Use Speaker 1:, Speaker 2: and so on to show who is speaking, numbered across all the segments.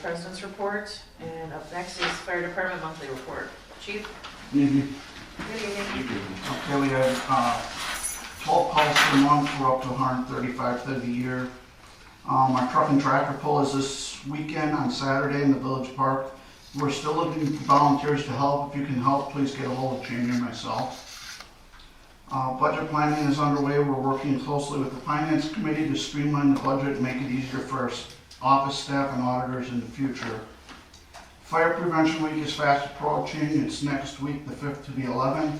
Speaker 1: President's Report, and up next is Fire Department Monthly Report. Chief?
Speaker 2: Good evening.
Speaker 1: Good evening.
Speaker 2: Okay, we had 12 calls per month. We're up to 135 for the year. Our truck and tractor pull is this weekend on Saturday in the Village Park. We're still looking for volunteers to help. If you can help, please get a hold of Jamie or myself. Budget planning is underway. We're working closely with the Finance Committee to streamline the budget and make it easier for our office staff and auditors in the future. Fire Prevention Week is fast approaching. It's next week, the 5th to the 11th.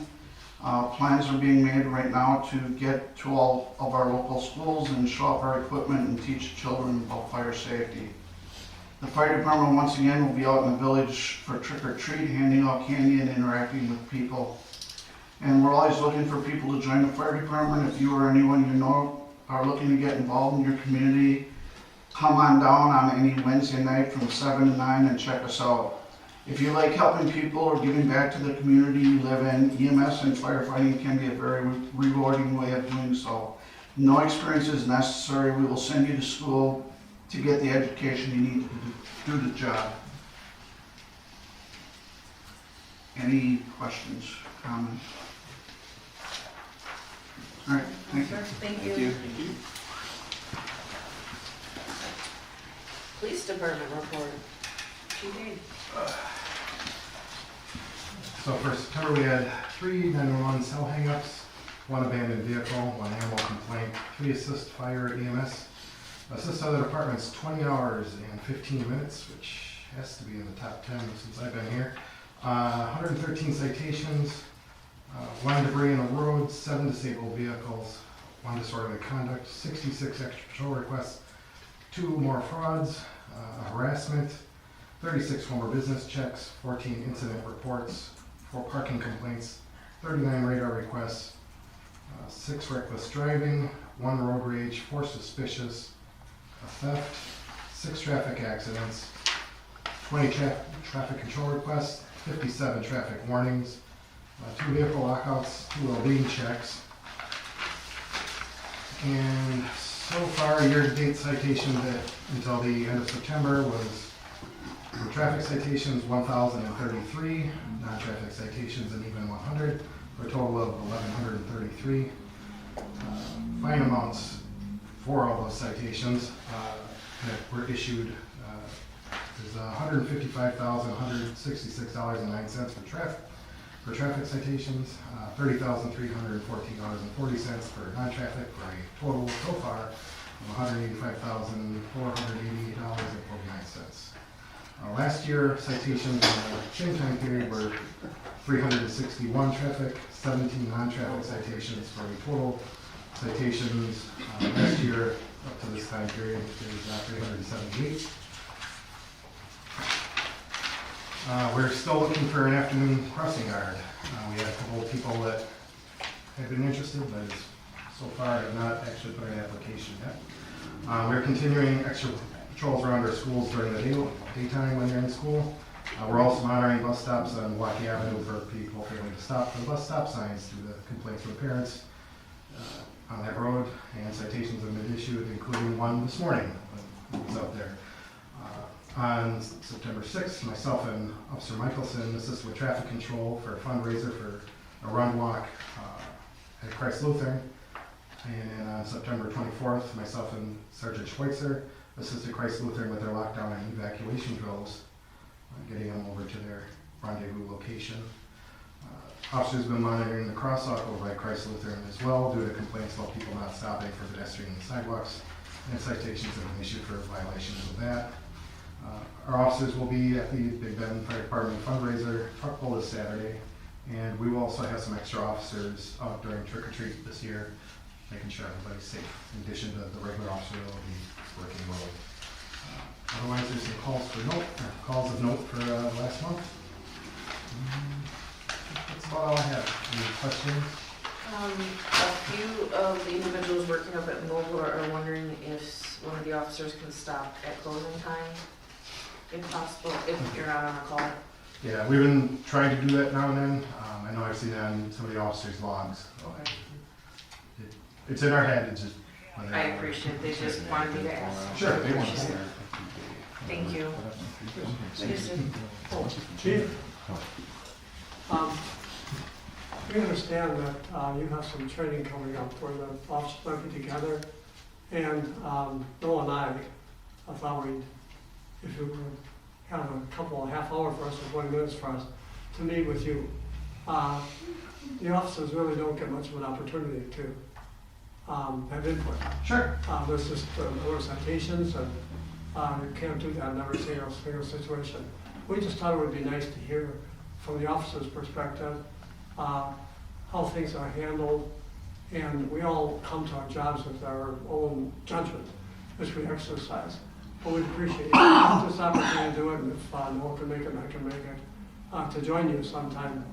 Speaker 2: Plans are being made right now to get to all of our local schools and show off our equipment and teach children about fire safety. The fire department once again will be out in the village for trick or treat, handing out candy and interacting with people. And we're always looking for people to join the fire department. If you or anyone you know are looking to get involved in your community, come on down on any Wednesday night from 7 to 9 and check us out. If you like helping people or giving back to the community you live in, EMS and firefighting can be a very rewarding way of doing so. No experience is necessary. We will send you to school to get the education you need to do the job. Any questions, comments? All right, thank you.
Speaker 1: Thank you. Police Department Report. Chief Aid.
Speaker 3: So for September, we had 3 911 cell hangups, 1 abandoned vehicle, 1 animal complaint, 3 assist fire EMS. Assist other departments 20 hours and 15 minutes, which has to be in the top 10 since I've been here. 113 citations, 1 debris in the road, 7 disabled vehicles, 1 disorderly conduct, 66 extra patrol requests, 2 more frauds, harassment, 36 former business checks, 14 incident reports, 4 parking complaints, 39 radar requests, 6 reckless driving, 1 road rage, 4 suspicious, a theft, 6 traffic accidents, 20 traffic control requests, 57 traffic warnings, 2 vehicle lockouts, 2 well-being checks, and so far year-to-date citations until the end of September was for traffic citations 1,033, non-traffic citations an even 100, for a total of 1,133. Fine amounts for all those citations that were issued is $155,166.09 for traffic citations, $30,314.40 for non-traffic, for a total so far of $185,488.49. Last year, citations in the same time period were 361 traffic, 17 non-traffic citations, for a total citations last year up to this time period is 378. We're still looking for an afternoon crossing guard. We had a couple of people that have been interested, but so far have not actually put an application yet. We're continuing extra patrols around our schools during the daytime when they're in school. We're also monitoring bus stops on Milwaukee Avenue for people failing to stop for the bus stop signs due to complaints from parents on that road, and citations have been issued, including 1 this morning when I was out there. On September 6th, myself and Officer Michelson assisted with traffic control for a fundraiser for a run walk at Christ Lutheran. And on September 24th, myself and Sergeant Schweitzer assisted Christ Lutheran with their lockdown and evacuation drills, getting them over to their rendezvous location. Officers have been monitoring the crosswalk over by Christ Lutheran as well due to complaints about people not stopping for pedestrian sidewalks, and citations have been issued for violations of that. Our officers will be at the Big Bend Fire Department fundraiser truck pull this Saturday, and we will also have some extra officers out during trick or treat this year, making sure everybody's safe, in addition to the regular officer that will be working road. Otherwise, there's some calls of note for last month. That's about all I have. Any questions?
Speaker 1: A few of the individuals working up at Mobile are wondering if one of the officers can stop at closing time, if possible, if you're not on a call.
Speaker 3: Yeah, we've been trying to do that now and then. I know I've seen that on some of the officers' logs.
Speaker 1: Okay.
Speaker 3: It's in our head, it's just...
Speaker 1: I appreciate it, they just wanted me to ask.
Speaker 3: Sure, they want to
Speaker 1: Appreciate
Speaker 3: see
Speaker 1: it.
Speaker 3: it.
Speaker 1: Thank you.
Speaker 4: Chief, we understand that you have some training coming up where the officers might be together. And Bill and I thought if you would have a couple of half hour for us or 20 minutes for us to meet with you. The officers really don't get much of an opportunity to have input.
Speaker 3: Sure.
Speaker 4: There's just more citations, and you can't do that in every single situation. We just thought it would be nice to hear from the officer's perspective how things are handled, and we all come to our jobs with our own judgment, which we exercise. But we'd appreciate this opportunity to do it, and if no one can make it, I can make it, to join you sometime,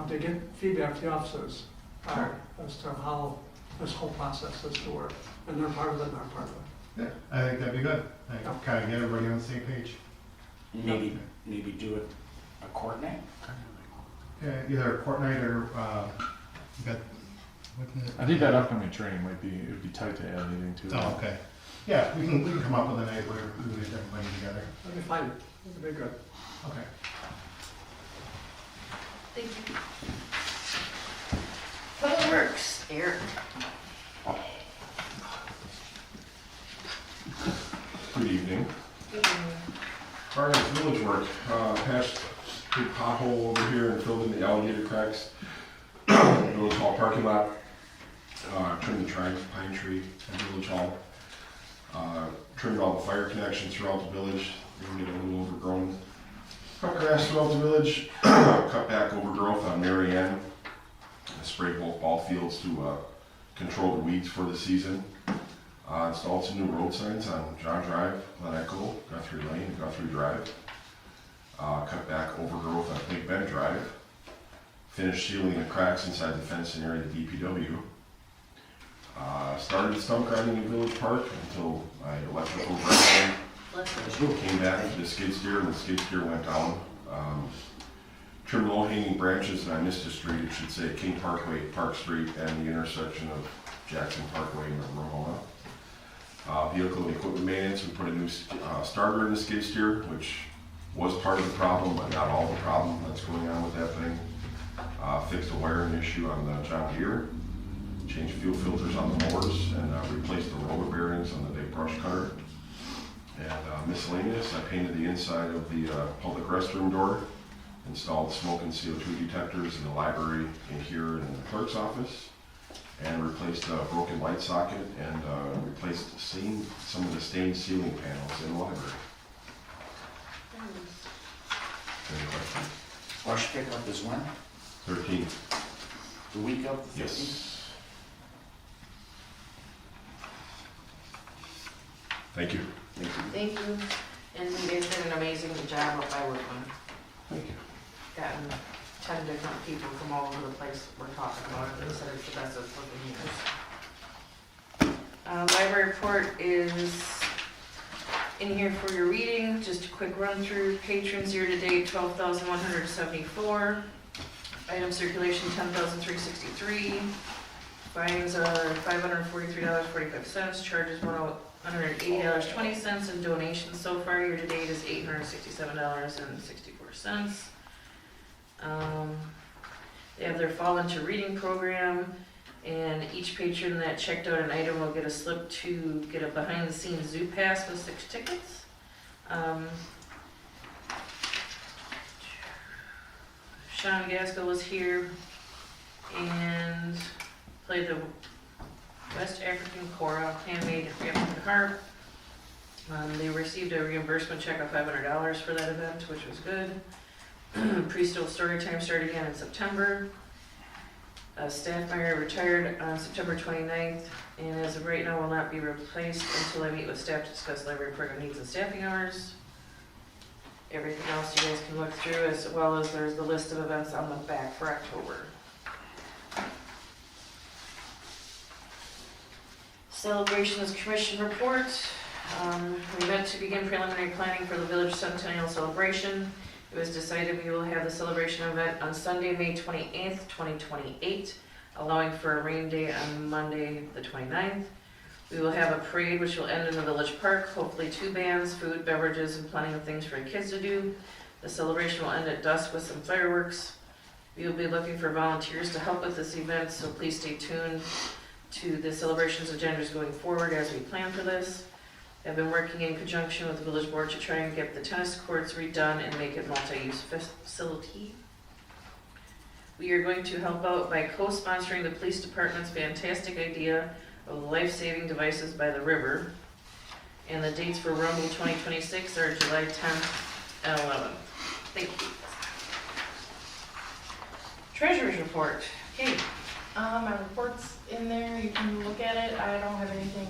Speaker 4: to get feedback to the officers as to how this whole process is to work, and they're part of it, and I'm part of it.
Speaker 3: Yeah, I think that'd be good. I can kind of get everybody on the same page.
Speaker 5: Maybe do it a court night?
Speaker 3: Yeah, either a court night or, you got,
Speaker 6: I think that upcoming training it'd be tight to add anything to it.
Speaker 3: Oh, okay. Yeah, we can come up with a night where we get everybody together.
Speaker 4: That'd be fine, that'd be good.
Speaker 3: Okay.
Speaker 1: Thank you. Public Works, Eric.
Speaker 7: Good evening.
Speaker 1: Good evening.
Speaker 7: All right, village work. Patched big pothole over here and filled in the alligator cracks. Village Hall parking lot. Trimmed the pine tree at Village Hall. Trimmed all the fire connections throughout the village. They can get a little overgrown. Cut grass throughout the village. Cut back overgrowth on Marianne. Sprayed both ball fields to control the weeds for the season. Installed some new road signs on John Drive, Glen Echo, Guthrie Lane, and Guthrie Drive. Cut back overgrowth on Big Bend Drive. Finished sealing the cracks inside the fencing area of the DPW. Started stump grinding in Village Park until my electrical breakdown. Came back to the skid steer, and the skid steer went down. Trimmed low-hanging branches on Nista Street, it should say King Parkway, Park Street, and the intersection of Jackson Parkway and Ramona. Vehicle and equipment maintenance, we put a new starter in the skid steer, which was part of the problem, but not all the problem that's going on with that thing. Fixed a wiring issue on the John Deere, changed fuel filters on the mowers, and replaced the roller bearings on the big brush cutter. And miscellaneous, I painted the inside of the public restroom door, installed smoke and CO2 detectors in the library, in here, and in the clerk's office, and replaced a broken light socket, and replaced some of the stained ceiling panels in the library. Any questions?
Speaker 5: Brush pickup is when?
Speaker 7: 13.
Speaker 5: The week of the 15th?
Speaker 7: Yes. Thank you.
Speaker 1: Thank you. And you guys did an amazing job up by Woodland.
Speaker 7: Thank you.
Speaker 1: Gotten 10 different people from all over the place we're talking about it. They said it's the best it's looking years. Library report is in here for your reading. Just a quick run through. Patrons year to date 12,174. Item circulation 10,363. Fines are $543.45. Charges $180.20, and donations so far year to date is $867.64. They have their Fall Into Reading program, and each patron that checked out an item will get a slip to get a behind-the-scenes zoo pass with 6 tickets. Sean Gaskell was here and played the West African Kora handmade African harp. They received a reimbursement check of $500 for that event, which was good. Preschool story time started again in September. Staffmeyer retired on September 29th, and as of right now will not be replaced until I meet with staff to discuss library program needs and staffing hours. Everything else you guys can look through, as well as there's the list of events on the back for October. Celebrations Commission report. We met to begin preliminary planning for the Village Centennial Celebration. It was decided we will have the celebration event on Sunday, May 28th, 2028, allowing for a rain day on Monday, the 29th. We will have a parade which will end in the village park, hopefully 2 bands, food, beverages, and plenty of things for the kids to do. The celebration will end at dusk with some fireworks. We will be looking for volunteers to help with this event, so please stay tuned to the celebrations agendas going forward as we plan for this. I've been working in conjunction with the village board to try and get the tennis courts redone and make it multi-use facility. We are going to help out by co-sponsoring the police department's fantastic idea of life-saving devices by the river. And the dates for Rumble 2026 are July 10th and 11th. Thank you. Treasurer's report. Kate.
Speaker 8: My report's in there, you can look at it, I don't have anything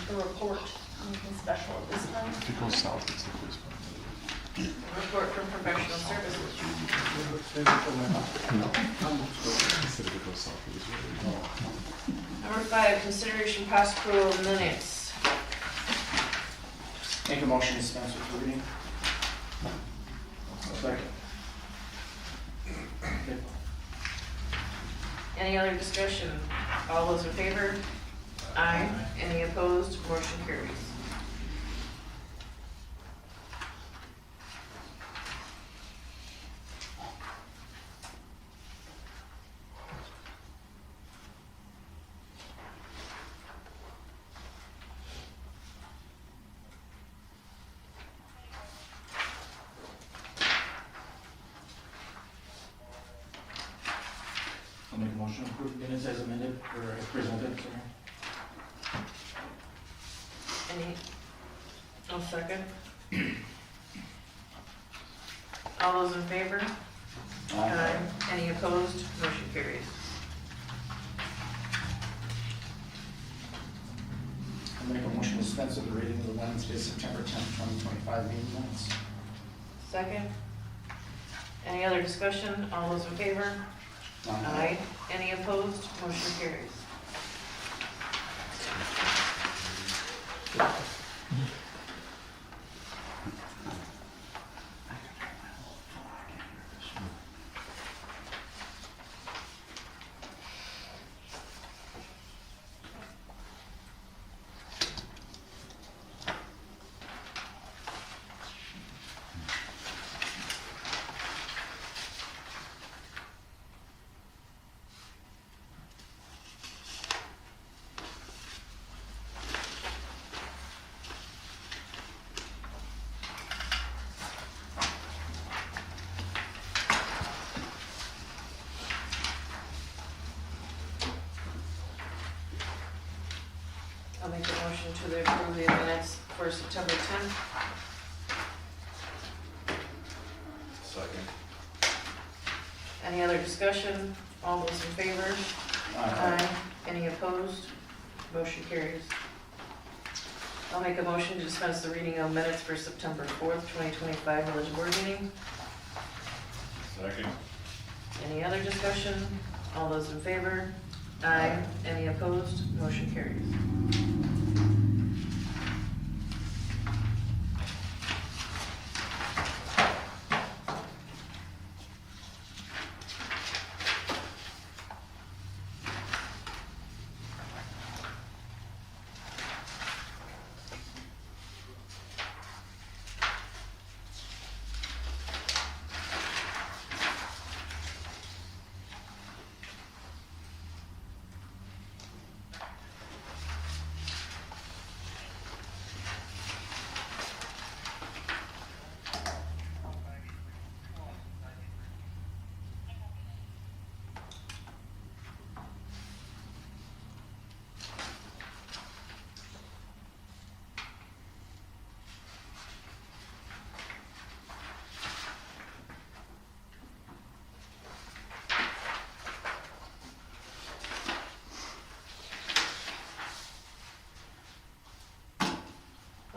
Speaker 8: to report, anything special at this time.
Speaker 6: If it goes south, it's the police department.
Speaker 1: Report from professional services.
Speaker 6: Instead of it goes south, it was really.
Speaker 1: Number 5, consideration possible minutes.
Speaker 5: Make a motion to dispense with reading. Second.
Speaker 1: Any other discussion? All those in favor? Aye. Any opposed? Motion carries.
Speaker 5: I'll make a motion to approve minutes as amended, or as presented, sorry.
Speaker 1: Any? I'll second. All those in favor? Aye. Any opposed? Motion carries.
Speaker 5: I'll make a motion to dispense with the reading of the Wednesday, September 10th, 2025 meeting minutes.
Speaker 1: Second. Any other discussion? All those in favor? Aye. Any opposed? Motion carries. I'll make a motion to approve the minutes for September 10th.
Speaker 7: Second.
Speaker 1: Any other discussion? All those in favor? Aye. Any opposed? Motion carries. I'll make a motion to dispense the reading of minutes for September 4th, 2025 village board meeting.
Speaker 7: Second.
Speaker 1: Any other discussion? All those in favor? Aye. Any opposed? Motion carries.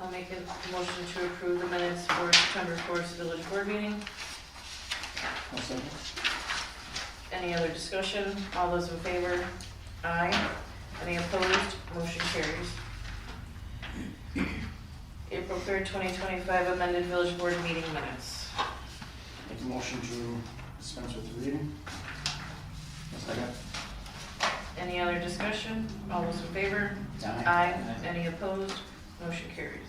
Speaker 1: I'll make a motion to approve the minutes for September 4th village board meeting.
Speaker 5: I'll second.
Speaker 1: Any other discussion? All those in favor? Aye. Any opposed? Motion carries. April 3rd, 2025 amended village board meeting minutes.
Speaker 5: Make a motion to dispense with the reading. I'll second.
Speaker 1: Any other discussion? All those in favor? Aye. Any opposed? Motion carries.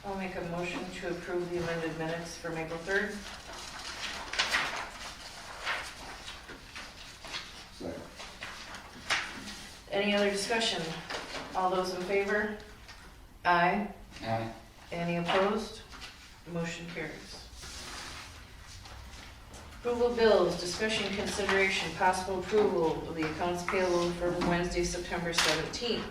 Speaker 1: I'll make a motion to approve the amended minutes from April 3rd.
Speaker 7: Second.
Speaker 1: Any other discussion? All those in favor? Aye.
Speaker 5: Aye.
Speaker 1: Any opposed? Motion carries. Approval of bills, discussion, consideration, possible approval of the accounts payable for Wednesday, September 17th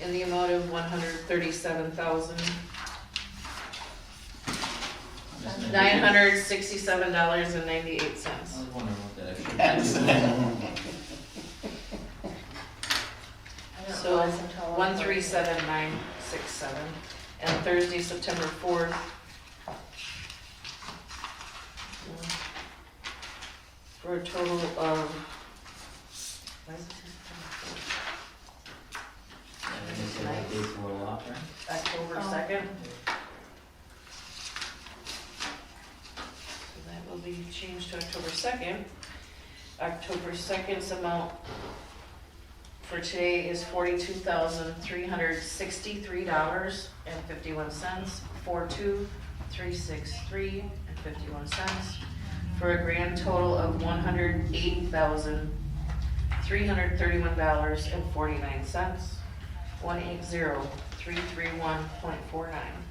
Speaker 1: in the amount of $137,967.98.
Speaker 9: I was wondering what that extra.
Speaker 8: I didn't
Speaker 1: So,
Speaker 8: realize until I was
Speaker 1: 137967, and Thursday, September 4th. For a total of, why is it September 4th?
Speaker 9: I think it's that date's a little off, right?
Speaker 1: October
Speaker 8: Oh.
Speaker 1: 2nd. So that will be changed to October 2nd. October 2nd's amount for today is $42,363.51, 42,363.51, for a grand total of $180,331.49, 180,331.49.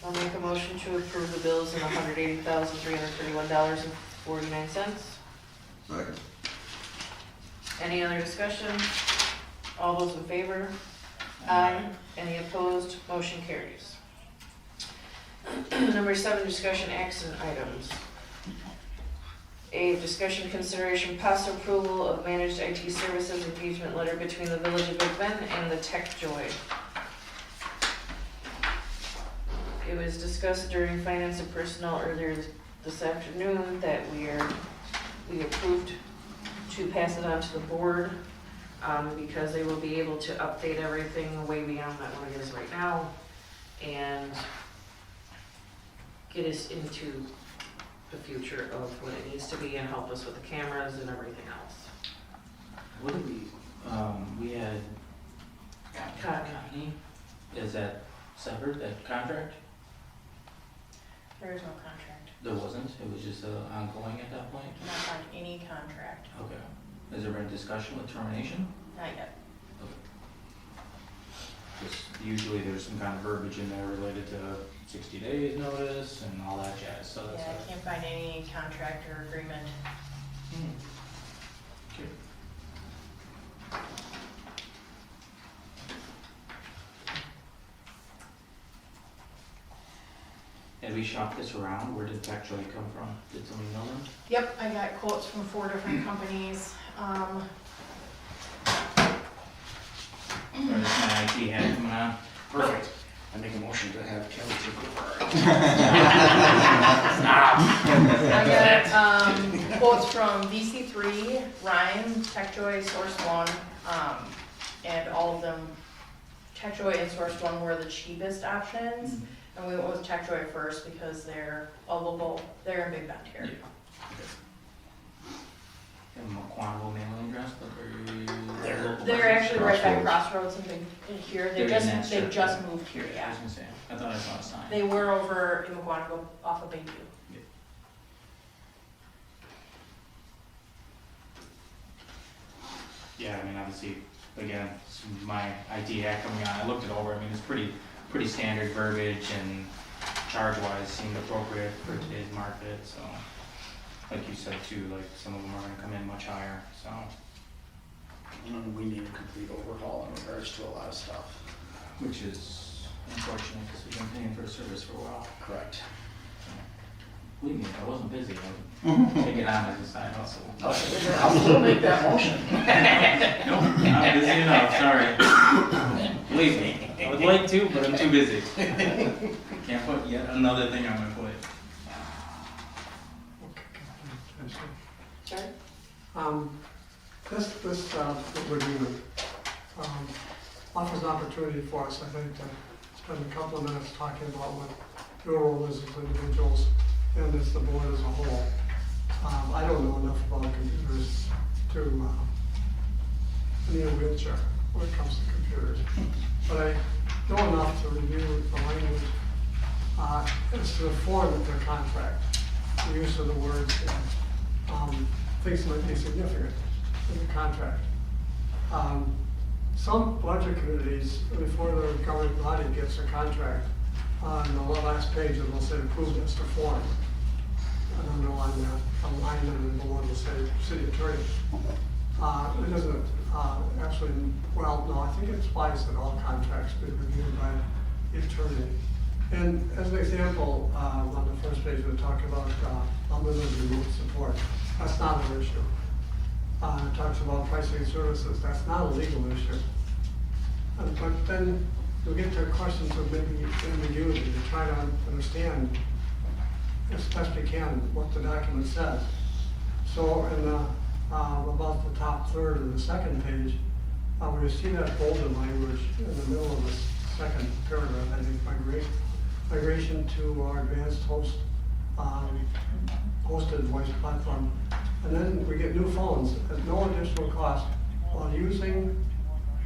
Speaker 1: I'll make a motion to approve the bills in $180,331.49.
Speaker 7: Second.
Speaker 1: Any other discussion? All those in favor? Aye. Any opposed? Motion carries. Number 7, discussion action items. A, discussion consideration possible approval of managed IT services engagement letter between the Village of Big Bend and the TechJoy. It was discussed during Finance and Personnel earlier this afternoon that we approved to pass it on to the board, because they will be able to update everything way beyond that what it is right now, and get us into the future of what it needs to be and help us with the cameras and everything else.
Speaker 9: What did we had County, is that severed, that contract?
Speaker 8: There is no contract,
Speaker 9: There wasn't, it was just ongoing at that point?
Speaker 8: not on any contract,
Speaker 9: Okay. Has there been discussion with termination?
Speaker 8: not yet.
Speaker 9: Just usually there's some kind of verbiage in there related to 60 days notice and all that jazz, so that's.
Speaker 8: Yeah, I can't find any contract or agreement.
Speaker 9: Okay. Had we shopped this around? Where did TechJoy come from? Did somebody know them?
Speaker 8: Yep, I got quotes from 4 different companies.
Speaker 9: Or is my IT head coming on?
Speaker 5: Perfect. I make a motion to have Kelly take over.
Speaker 8: I got quotes from VC3, Ryan, TechJoy, SourceOne, and all of them, TechJoy and SourceOne were the cheapest options. And we went with TechJoy first because they're a local, they're in Big Bend here.
Speaker 9: And McQuanville mailing address, but
Speaker 8: They're actually right by Crossroads in here.
Speaker 9: They're in that
Speaker 8: They
Speaker 9: strip.
Speaker 8: just moved here,
Speaker 9: I
Speaker 8: yeah.
Speaker 9: was gonna say, I thought I saw a sign.
Speaker 8: They were over in McGuanago off of Bayview.
Speaker 9: yeah, I mean, obviously, again, this is my IT hack coming on, I looked it over, I mean, it's pretty standard verbiage and charge-wise seemed appropriate for today's market, so. Like you said too, like some of them are gonna come in much higher, so.
Speaker 5: And we need a complete overhaul in regards to a lot of stuff.
Speaker 9: Which is unfortunate, because we've been paying for a service for a while.
Speaker 5: Correct.
Speaker 9: Believe me, if I wasn't busy, I would take it on as a side hustle.
Speaker 5: I'll still make that motion.
Speaker 9: Nope, not busy enough, sorry. Believe me, I would like to, but I'm too busy. Can't put yet another thing on my plate.
Speaker 8: Sorry?
Speaker 4: This agreement offers an opportunity for us, I think, to spend a couple of minutes talking about what your role is as individuals and as the board as a whole. I don't know enough about computers to need a wheelchair when it comes to computers, but I know enough to review the language as to the form of the contract, the use of the words, and things might be significant in the contract. Some budget committees, before the government body gets a contract, on the last page it will say approved as to form. And underline that, a line and below will say city attorney. It doesn't actually, well, no, I think it applies that all contracts be reviewed by the attorney. And as an example, on the first page we talk about unlimited remote support. That's not an issue. It talks about pricing services. That's not a legal issue. But then you'll get to questions of maybe ambiguity to try to understand as best you can what the document says. So in about the top third of the second page, where you see that bolded language in the middle of the second paragraph, I think migration to our advanced hosted voice platform. And then we get new phones at no additional cost while using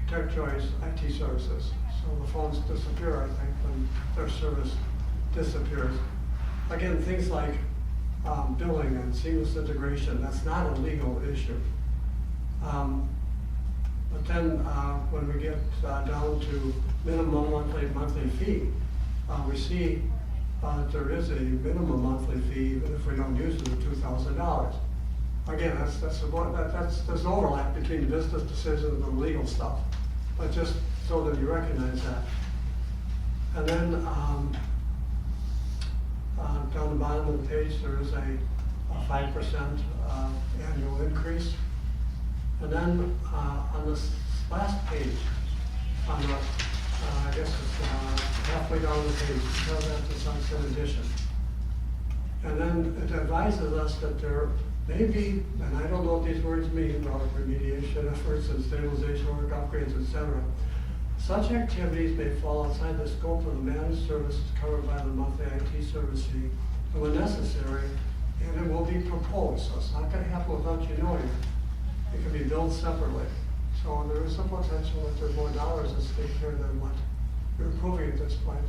Speaker 4: TechJoy's IT services. So the phones disappear, I think, when their service disappears. Again, things like billing and seamless integration, that's not a legal issue. But then when we get down to minimum monthly fee, we see there is a minimum monthly fee even if we don't use it of $2,000. Again, there's overlap between the business decisions and the legal stuff, but just so that you recognize that. And then down the bottom of the page, there is a 5% annual increase. And then on this last page, on the, I guess it's halfway down the page, it tells that the sunset edition. And then it advises us that there may be, and I don't know what these words mean, about remediation efforts and stabilization work, upgrades, etc. Such activities may fall outside the scope of the managed services covered by the monthly IT service fee, and when necessary, and it will be proposed. So it's not going to happen without you knowing it. It can be billed separately. So there is some potential that there's more dollars at stake here than what you're approving at this point.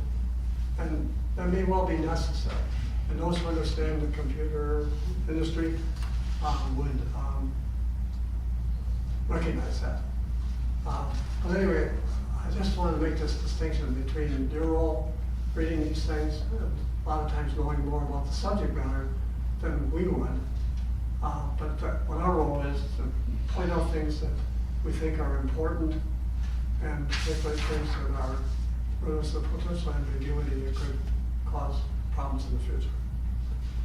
Speaker 4: And that may well be necessary. And those who understand the computer industry would recognize that. But anyway, I just want to make this distinction between your role reading these things, a lot of times knowing more about the subject matter than we would. But what our role is to point out things that we think are important, and particularly things that are where there's the potential ambiguity that could cause problems in the future.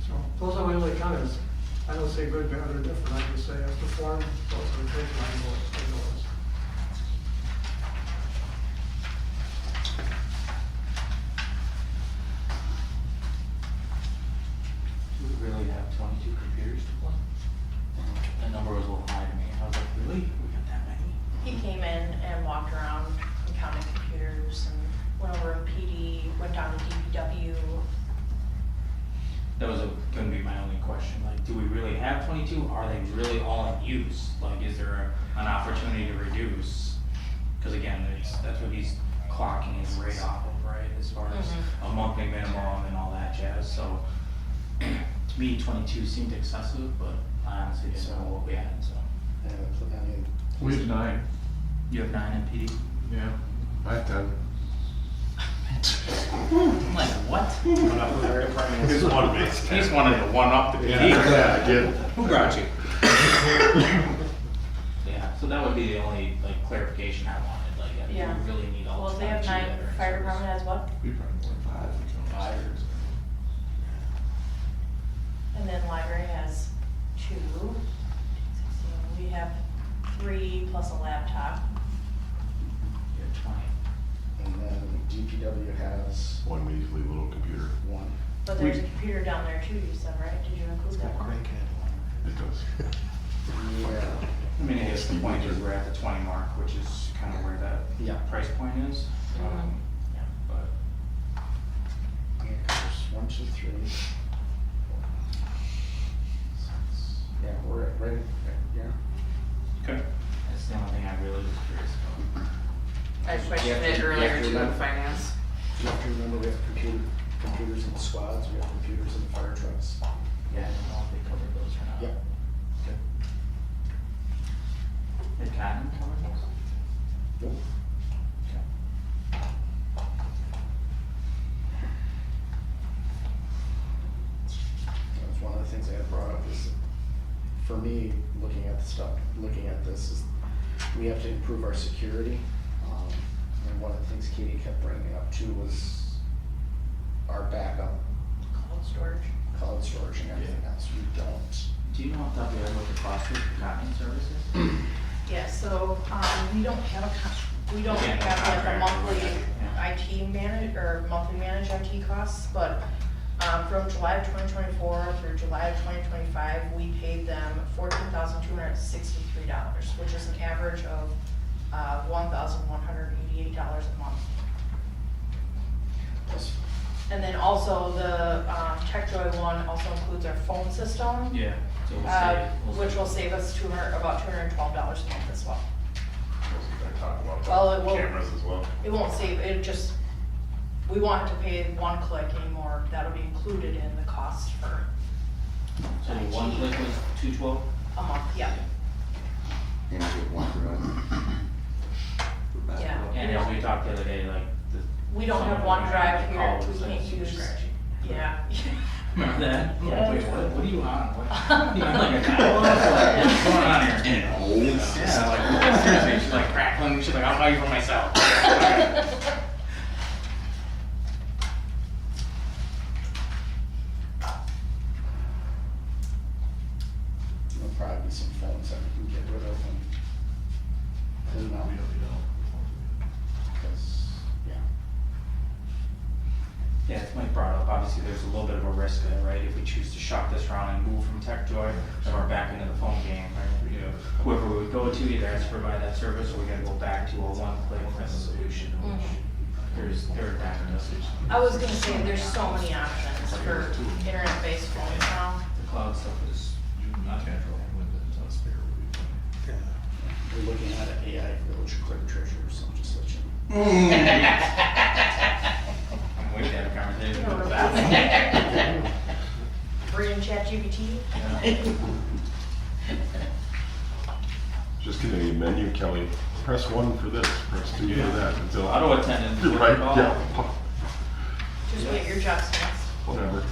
Speaker 4: So those are my only comments. I don't say good, bad, or different. I just say as to form, those are the headline goals.
Speaker 9: Do we really have 22 computers to plug? That number was a little high to me. I was like, really? We got that many?
Speaker 8: He came in and walked around and counted computers and went over in PD, went down to DPW.
Speaker 9: That was gonna be my only question. Like, do we really have 22? Are they really all in use? Like, is there an opportunity to reduce? Because again, that's what he's clocking his rate off of, right? As far as a monthly minimum and all that jazz. So to me, 22 seemed excessive, but I honestly didn't know what we had. So
Speaker 5: I
Speaker 6: We have 9.
Speaker 9: You have 9 in PD?
Speaker 6: Yeah. I have 10.
Speaker 9: I'm like, what?
Speaker 5: One up with our department.
Speaker 6: Here's one makes
Speaker 9: He just wanted to one up the PD.
Speaker 6: Yeah, I did.
Speaker 9: Who brought you? Yeah, so that would be the only, like, clarification I wanted, like, I
Speaker 8: Yeah.
Speaker 9: really need all
Speaker 8: Well,
Speaker 9: the
Speaker 8: if they have 9,
Speaker 9: that are in
Speaker 8: fire
Speaker 9: service.
Speaker 8: department has what?
Speaker 6: We probably more than 5.
Speaker 9: Five.
Speaker 8: And then library has 2. 16. We have 3 plus a laptop.
Speaker 9: You have 20.
Speaker 5: And then DPW has
Speaker 7: One measly little computer.
Speaker 5: 1.
Speaker 8: But there's a computer down there too, you said, right? Did you include that one?
Speaker 7: It does.
Speaker 5: Yeah.
Speaker 9: I mean, I guess the point is we're at the 20 mark, which is kind of where that
Speaker 5: Yeah.
Speaker 9: price point is. Yeah, but
Speaker 5: Yeah, 'cause there's 1, 2, 3. 4, 5, 6. Yeah, we're at, right, yeah.
Speaker 9: okay, that's the only thing I really was curious about.
Speaker 1: I
Speaker 5: You have
Speaker 1: questioned
Speaker 5: to-
Speaker 1: it
Speaker 5: you
Speaker 1: earlier
Speaker 5: have to
Speaker 1: too in
Speaker 5: remember-
Speaker 1: finance.
Speaker 5: You have to remember, we have computers in the squads, we have computers in the fire trucks.
Speaker 9: Yeah, I don't know if they covered those or not.
Speaker 5: Yep.
Speaker 9: Okay. Did Cotton cover those?
Speaker 5: Nope.
Speaker 9: Okay.
Speaker 5: That's one of the things I had brought up is, for me, looking at the stuff, looking at this is, we have to improve our security. And one of the things Katie kept bringing up too was our backup
Speaker 8: Cloud storage.
Speaker 5: cloud storage and everything else. We don't.
Speaker 9: Do you know off the top of your head what the cost is for Cotton services?
Speaker 8: Yeah, so, we don't have we don't
Speaker 9: Yeah, no
Speaker 8: have like a
Speaker 9: contract or
Speaker 8: monthly
Speaker 9: whatever, yeah.
Speaker 8: IT manage, or monthly managed IT costs, but, from July of 2024 through July of 2025, we paid them $14,263, which is an average of, $1,188 a month.
Speaker 5: Plus,
Speaker 8: And then also the, TechJoy one also includes our phone system,
Speaker 9: Yeah. So we'll say,
Speaker 8: which will save us about $212 a month as well.
Speaker 6: Talk about
Speaker 8: Well, it will-
Speaker 6: cameras as well.
Speaker 8: It won't save, it just, we won't have to pay one click anymore, that'll be included in the cost for
Speaker 9: So the one click was 212?
Speaker 8: a month, yeah,
Speaker 10: And get one run.
Speaker 8: yeah.
Speaker 9: And as we talked the other day, like the.
Speaker 8: We don't have
Speaker 9: someone
Speaker 8: OneDrive
Speaker 9: who
Speaker 8: here,
Speaker 9: called
Speaker 8: we
Speaker 9: was, like,
Speaker 8: can't
Speaker 9: super
Speaker 8: use-
Speaker 9: scratchy.
Speaker 8: Yeah.
Speaker 9: Remember that?
Speaker 8: Yeah.
Speaker 9: Wait, what are you on? What? You're like a guy. What's going on here? Yeah, like, seriously, she's like crackling, she's like, I'll buy you for myself.
Speaker 5: there'll probably be some phones that we can get rid of and clean up. Because, yeah.
Speaker 9: Yeah, it's Mike brought up, obviously, there's a little bit of a risk there, right? If we choose to shop this around and move from TechJoy, then we're back into the phone game, right? Whoever we would go to either has to provide that service, or we gotta go back to a one-click solution, which there are backups.
Speaker 8: I was gonna say, there's so many options for internet-based phones now.
Speaker 9: The cloud stuff is not natural.
Speaker 5: We're looking at an AI village credit treasurer, so I'll just let you know.
Speaker 9: I'm waiting to have a conversation
Speaker 8: You know
Speaker 9: about
Speaker 8: what
Speaker 9: that.
Speaker 8: Bring in ChatGPT.
Speaker 7: Just getting a menu, Kelly. Press 1 for this, press 2 for that until.
Speaker 9: Auto attendant. is
Speaker 7: You're
Speaker 9: what
Speaker 7: right,
Speaker 9: they call it.
Speaker 7: yeah.
Speaker 8: Just wait your adjustments.
Speaker 7: Whatever.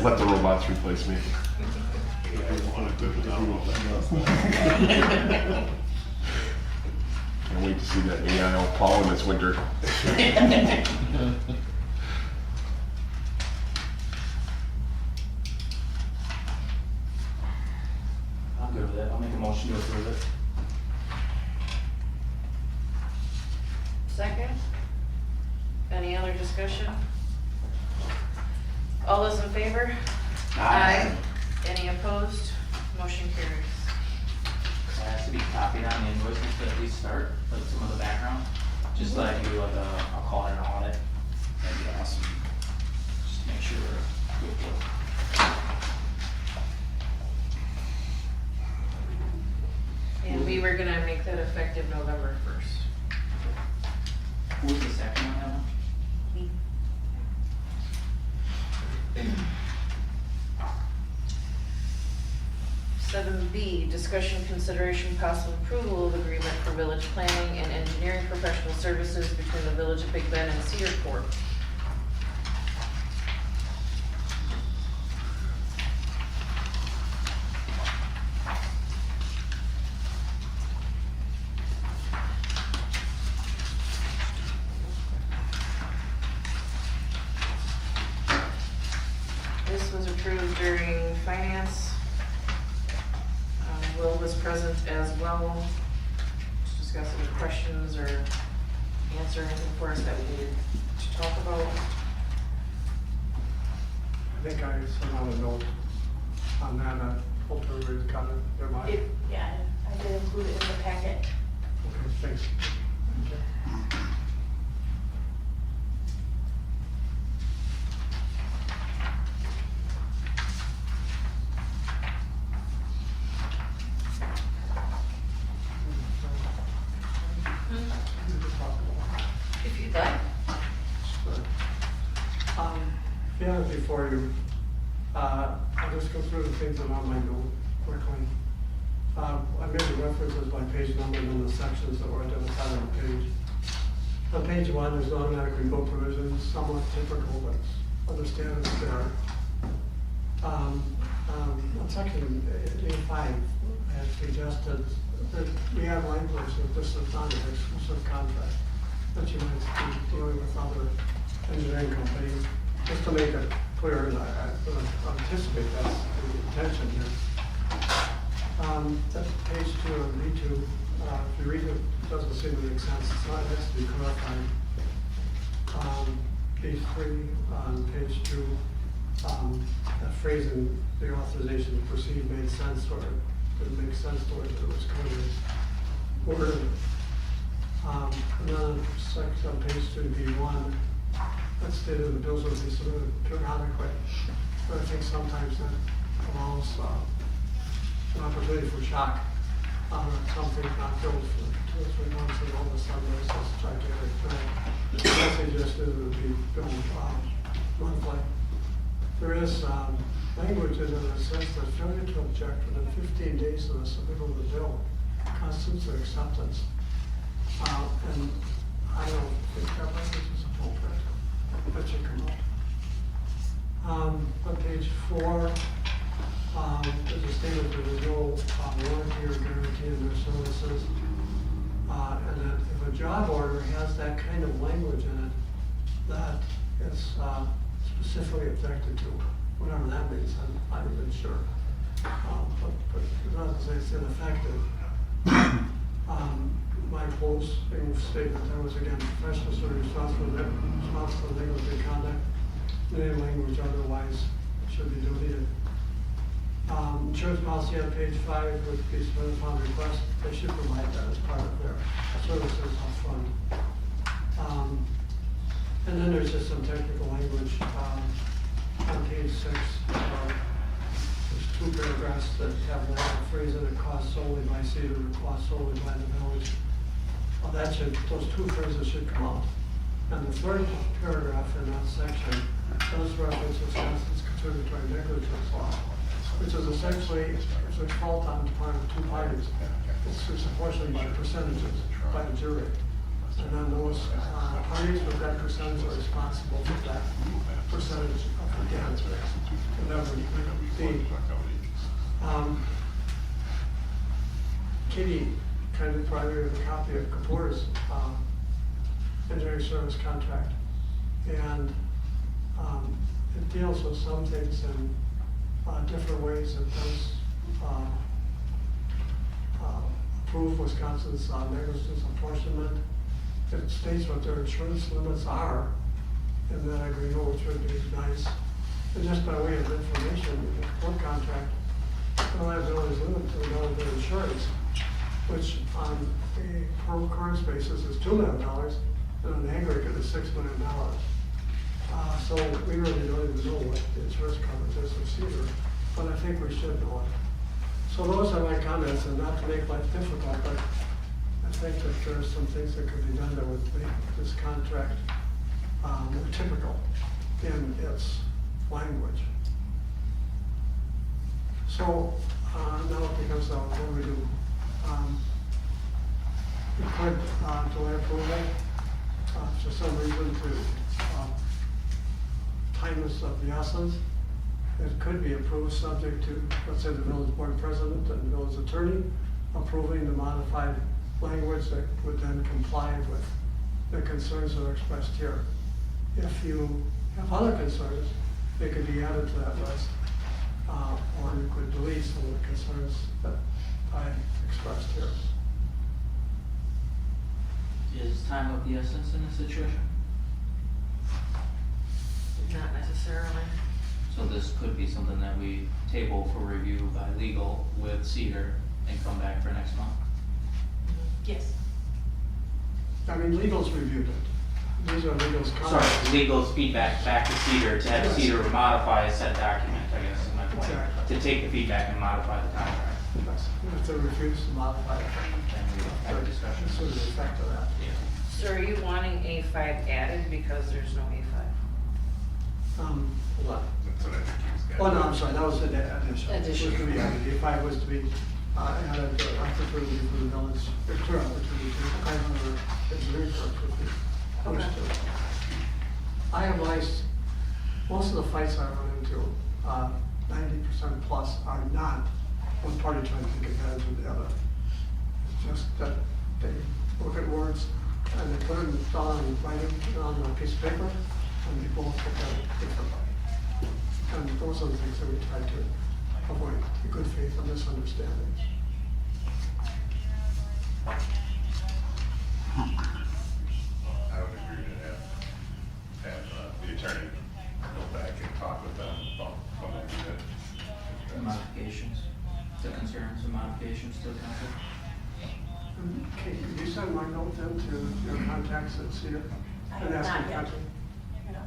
Speaker 7: Let the robots replace me. Can't wait to see that AI pollen this winter.
Speaker 9: I'm good with it. I'll make a motion to approve it.
Speaker 1: Second? Any other discussion? All those in favor? Aye. Any opposed? Motion carries.
Speaker 9: It has to be copied on the invoices to at least start, like some of the background, just so I can do like a, I'll call it an audit,
Speaker 5: That'd be awesome.
Speaker 9: just to make sure we're good with
Speaker 1: And we were gonna make that effective November 1st.
Speaker 9: it. Who was the second on that one?
Speaker 1: 7B, discussion, consideration, possible approval of agreement for village planning and engineering professional services between the Village of Big Bend and Cedar Corp. This was approved during finance. Will was present as well, to discuss any questions or answer anything for us that we needed to talk about.
Speaker 4: I think I sent out a note on that, hopefully everybody's got it, their mind.
Speaker 8: Yeah, I did include it in the packet.
Speaker 4: Okay, thanks. Okay.
Speaker 1: If you'd like.
Speaker 4: Yeah, before you, I'll just go through the things that are on my note quickly. I made the references by page number and the sections that were identified on the page. On page 1, there's automatic remote provisions, somewhat typical, but understand it's there. On section 85, I had suggested that we have language that this is not an exclusive contract, that you might be dealing with other engineering companies, just to make it clear, and I anticipate that's the intention here. That's page 2 of B2. If you read it, it doesn't seem to make sense. It's not, it has to be clarified. Page 3 on page 2, that phrase in the authorization to proceed made sense, or didn't make sense the way that it was worded. And then section on page 2B1, that stated the bills will be submitted periodically. But I think sometimes that allows an opportunity for shock. Something's not billed for 2 or 3 months, and all of a sudden there's this gigantic bill. I suggested it would be billed monthly. There is language in it that says that failure to object within 15 days of the submittal of the bill constitutes an acceptance. And I don't think that language is appropriate. That should come up. On page 4, there's a statement that there's no warranty or guarantee in their services. And that if a job order has that kind of language in it, that is specifically objected to, whatever that means, I'm not even sure. But it doesn't say it's ineffective. My closing statement there was, again, professional service responsible negligent conduct. Any language otherwise should be deleted. Insurance policy on page 5 would be submitted upon request. They should provide that as part of their services up front. And then there's just some technical language on page 6. There's 2 paragraphs that have the phrase in it, caused solely by Cedar or caused solely by the village. Those 2 phrases should come out. And the 3rd paragraph in that section does reference Wisconsin's contributory negligence law, which is essentially if a fault on the part of 2 parties, it's apportioned by percentages by the jury. And then those parties with that percentage are responsible for that percentage of the damage. And that would be Kitty kind of provided a copy of Kapoor's engineering service contract, and it deals with some things in different ways. It does approve Wisconsin's negligence apportionment. It states what their insurance limits are in that agreement, which would be nice. And just by way of information, the Kapor contract, the liability is limited to the amount of their insurance, which on a per occurrence basis is $2 million, and an aggregate is $6 million. So we really don't even know what the insurance coverage is of Cedar, but I think we should know it. So those are my comments, and not to make life difficult, but I think that there are some things that could be done that would make this contract more typical in its language. So now it becomes, what do we do? We could delay approval for some reason to time is of the essence. It could be approved subject to, let's say, the village board president and the village attorney approving the modified language that would then comply with the concerns that are expressed here. If you have other concerns, they could be added to that list. Or you could delete some of the concerns that I expressed here.
Speaker 9: Is time of the essence in this situation?
Speaker 1: Not necessarily.
Speaker 9: So this could be something that we table for review by legal with Cedar and come back for next month?
Speaker 8: Yes.
Speaker 4: I mean, legal's reviewed it. These are legal's comments.
Speaker 9: Sorry, legal's feedback back to Cedar, to have
Speaker 4: Yes.
Speaker 9: Cedar modify said document, I guess is my point.
Speaker 4: Exactly.
Speaker 9: To take the feedback and modify the contract.
Speaker 4: Yes. If they refuse to modify it,
Speaker 9: Then we have a discussion.
Speaker 4: this is the effect of that.
Speaker 9: Yeah.
Speaker 1: So are you wanting A5 added because there's no A5?
Speaker 4: Hold on. Oh, no, I'm sorry, that was an addition.
Speaker 1: Addition.
Speaker 4: Was to be added. A5 was to be added, opportunity for the village, or opportunity to, I remember, engineering firms would be understood. I have licensed, most of the fights I run into, 90% plus are not one party trying to take advantage of the other. It's just that they look at words and they put them down and write them on a piece of paper, and they both look at it differently. And those are the things that we try to avoid, the good faith and misunderstandings.
Speaker 11: I would agree to have the attorney go back and talk with them about that.
Speaker 9: Modifications, the concerns and modifications to the contract?
Speaker 4: Okay, could you send my note then to your contacts at Cedar?
Speaker 12: I
Speaker 4: And
Speaker 12: have
Speaker 4: ask
Speaker 12: not
Speaker 4: them
Speaker 12: yet.
Speaker 4: to-
Speaker 12: No.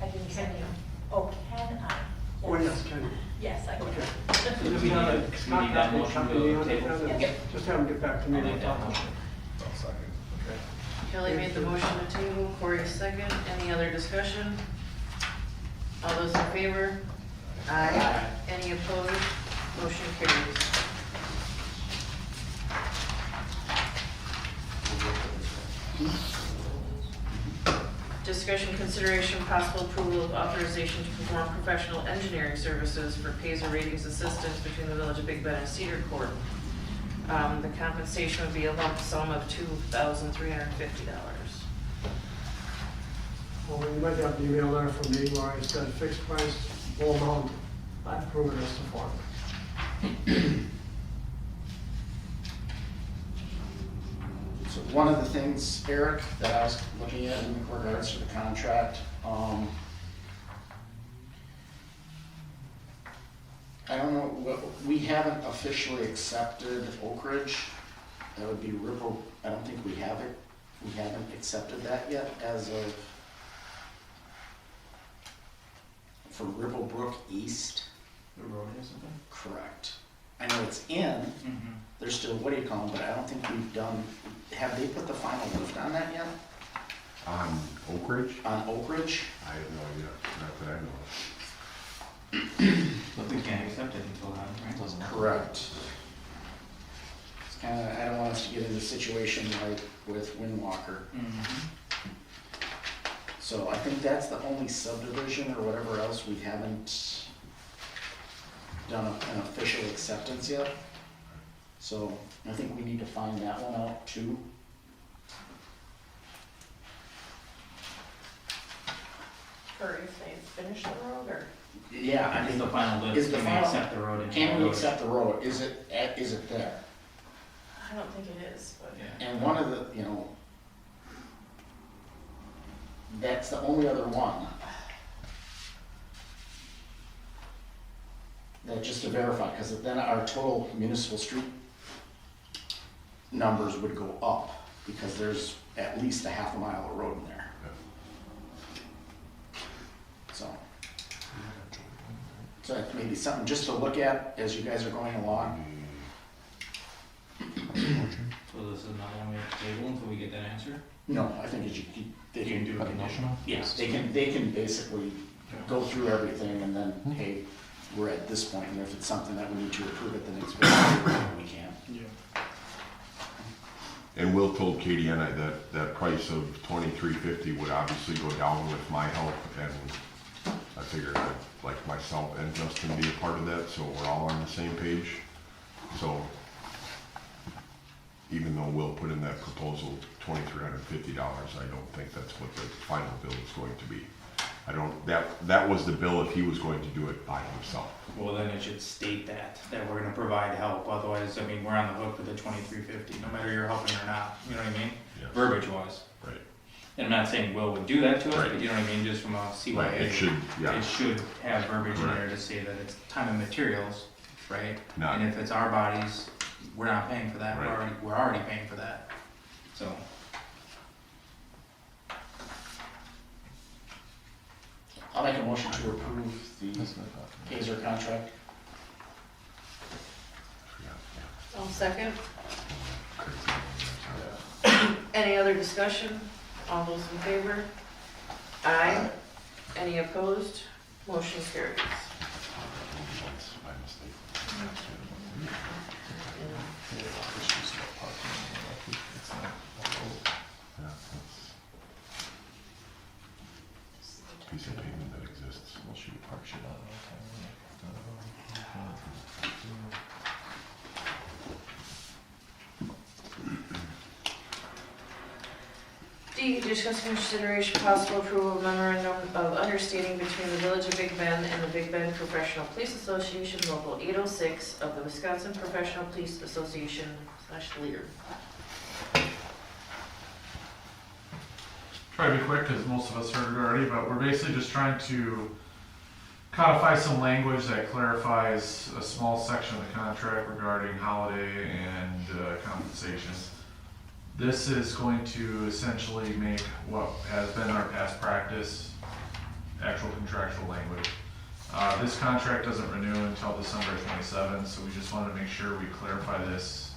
Speaker 12: I didn't send you. Oh, can I?
Speaker 4: Oh, yes, can you?
Speaker 12: Yes, I can.
Speaker 4: Okay.
Speaker 9: So do
Speaker 4: Just
Speaker 9: we
Speaker 4: have
Speaker 9: need
Speaker 4: a
Speaker 9: a- do we need that motion
Speaker 4: copy
Speaker 9: to
Speaker 4: on the
Speaker 9: table?
Speaker 4: agenda.
Speaker 12: Yep.
Speaker 4: Just have them get back to me.
Speaker 9: I'll make that motion.
Speaker 11: I'll second.
Speaker 1: Kelly made the motion to table, Corey second. Any other discussion? All those in favor?
Speaker 9: Aye.
Speaker 1: Any opposed? Motion carries. Discussion, consideration, possible approval of authorization to perform professional engineering services for Paisley Ratings Assistance between the Village of Big Bend and Cedar Court. The compensation would be a lump sum of $2,350.
Speaker 4: Well, you might have the email there from me where I said fixed price, full amount, I approve it as to form.
Speaker 5: So one of the things, Eric, that I was looking at in regards to the contract, I don't know, we haven't officially accepted Oak Ridge. That would be Ripple, I don't think we have it, we haven't accepted that yet as of, for Ripplebrook East.
Speaker 9: The road or something?
Speaker 5: Correct. I know it's in,
Speaker 9: Mm-hmm.
Speaker 5: there's still, what do you call them, but I don't think we've done, have they put the final lift on that yet?
Speaker 7: On Oak Ridge?
Speaker 5: On Oak Ridge?
Speaker 7: I have no idea, not that I know of.
Speaker 9: But we can't accept it until then, right?
Speaker 5: Correct. It's kinda, I don't want us to get into a situation like with Windwalker.
Speaker 9: Mm-hmm.
Speaker 5: So I think that's the only subdivision or whatever else we haven't done an official acceptance yet. So I think we need to find that one out too.
Speaker 8: Or if they finish the road, or?
Speaker 5: Yeah, I
Speaker 9: Is
Speaker 5: mean,
Speaker 9: the final
Speaker 5: is
Speaker 9: list,
Speaker 5: the
Speaker 9: can we
Speaker 5: final-
Speaker 9: accept the road? and
Speaker 5: can we
Speaker 9: road?
Speaker 5: accept the road? Is it there?
Speaker 8: I don't think it is, but.
Speaker 9: Yeah.
Speaker 5: And one of the, you know, that's the only other one. That just to verify, because then our total municipal street numbers would go up, because there's at least a half a mile of road in there. So that may be something just to look at as you guys are going along.
Speaker 9: So this is another one we have to table until we get that answer?
Speaker 5: No, I think they can do it.
Speaker 6: Conditional?
Speaker 5: Yes, they can basically go through everything and then, hey, we're at this point, and if it's something that we need to approve at the next meeting, we can.
Speaker 7: And Will told Katie and I that that price of $23.50 would obviously go down with my help, and I figured I'd like myself and Justin be a part of that, so we're all on the same page. So even though Will put in that proposal, $2,350, I don't think that's what the final bill is going to be. I don't, that was the bill if he was going to do it by himself.
Speaker 9: Well, then it should state that we're gonna provide help, otherwise, I mean, we're on the hook for the $23.50, no matter you're helping or not, you know what I mean?
Speaker 7: Yes.
Speaker 9: Verbiage wise.
Speaker 7: Right.
Speaker 9: And I'm not saying Will would do that to us,
Speaker 7: Right.
Speaker 9: but you know what I mean, just from a CYA.
Speaker 7: Right, it should, yeah.
Speaker 9: It should have verbiage in there
Speaker 7: Correct.
Speaker 9: to say that it's time and materials, right?
Speaker 7: Not-
Speaker 9: And if it's our bodies, we're not paying for that,
Speaker 7: Right.
Speaker 9: we're already paying for that, so.
Speaker 5: I'll make a motion to approve the Gazer contract.
Speaker 1: I'll second. Any other discussion? All those in favor? Aye. Any opposed? Motion carries.
Speaker 7: Piece of pavement that exists, we'll shoot park shit on.
Speaker 1: D, discuss consideration possible approval of memorandum of understanding between the Village of Big Bend and the Big Bend Professional Police Association, Local 806 of the Wisconsin Professional Police Association /Lear.
Speaker 13: Try to be quick because most of us heard it already, but we're basically just trying to codify some language that clarifies a small section of the contract regarding holiday and compensation. This is going to essentially make what has been our past practice actual contractual language. This contract doesn't renew until December 27th, so we just want to make sure we clarify this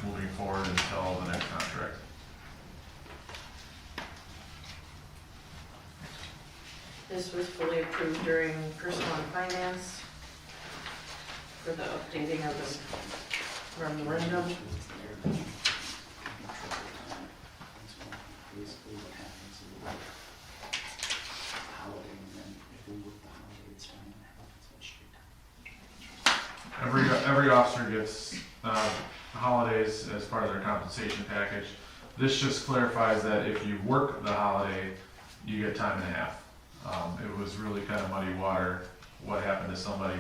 Speaker 13: moving forward until the next contract.
Speaker 1: This was fully approved during Personal and Finance for the updating of the memorandum.
Speaker 5: Basically what happens is we work holiday, and then if we work the holiday, it's time and a half, it's much straight.
Speaker 13: Every officer gets holidays as part of their compensation package. This just clarifies that if you work the holiday, you get time and a half. It was really kind of muddy water what happened to somebody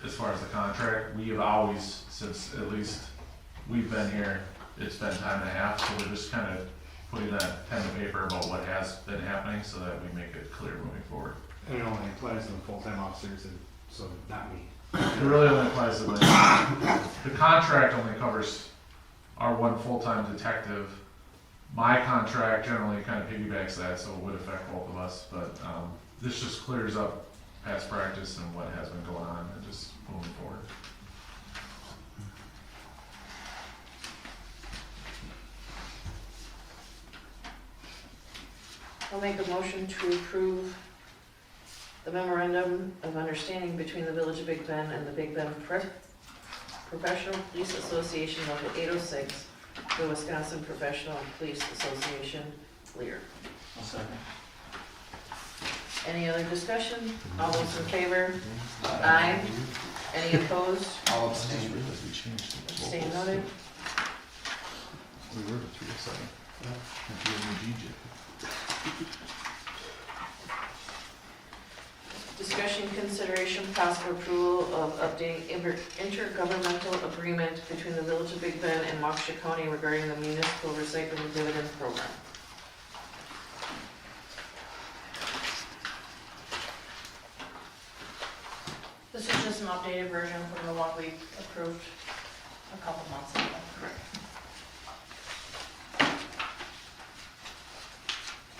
Speaker 13: as far as the contract. We have always, since at least we've been here, it's been time and a half, so we're just kind of putting that pen to paper about what has been happening so that we make it clear moving forward.
Speaker 3: And it only applies to the full-time officers, and so not me.
Speaker 13: It really only applies to the contract only covers our one full-time detective. My contract generally kind of piggybacks that, so it would affect both of us, but this just clears up past practice and what has been going on and just moving forward.
Speaker 1: I'll make a motion to approve the memorandum of understanding between the Village of Big Bend and the Big Bend Professional Police Association, Local 806, the Wisconsin Professional Police Association, Lear.
Speaker 9: I'll second.
Speaker 1: Any other discussion? All those in favor? Aye. Any opposed?
Speaker 5: I'll abstain.
Speaker 1: Abstain noted.
Speaker 6: We were at 307. If you were in GJ.
Speaker 1: Discussion, consideration, possible approval of updating intergovernmental agreement between the Village of Big Bend and Waukesha County regarding the municipal recycling dividend program.
Speaker 8: This is just an updated version from the one we approved a couple months ago.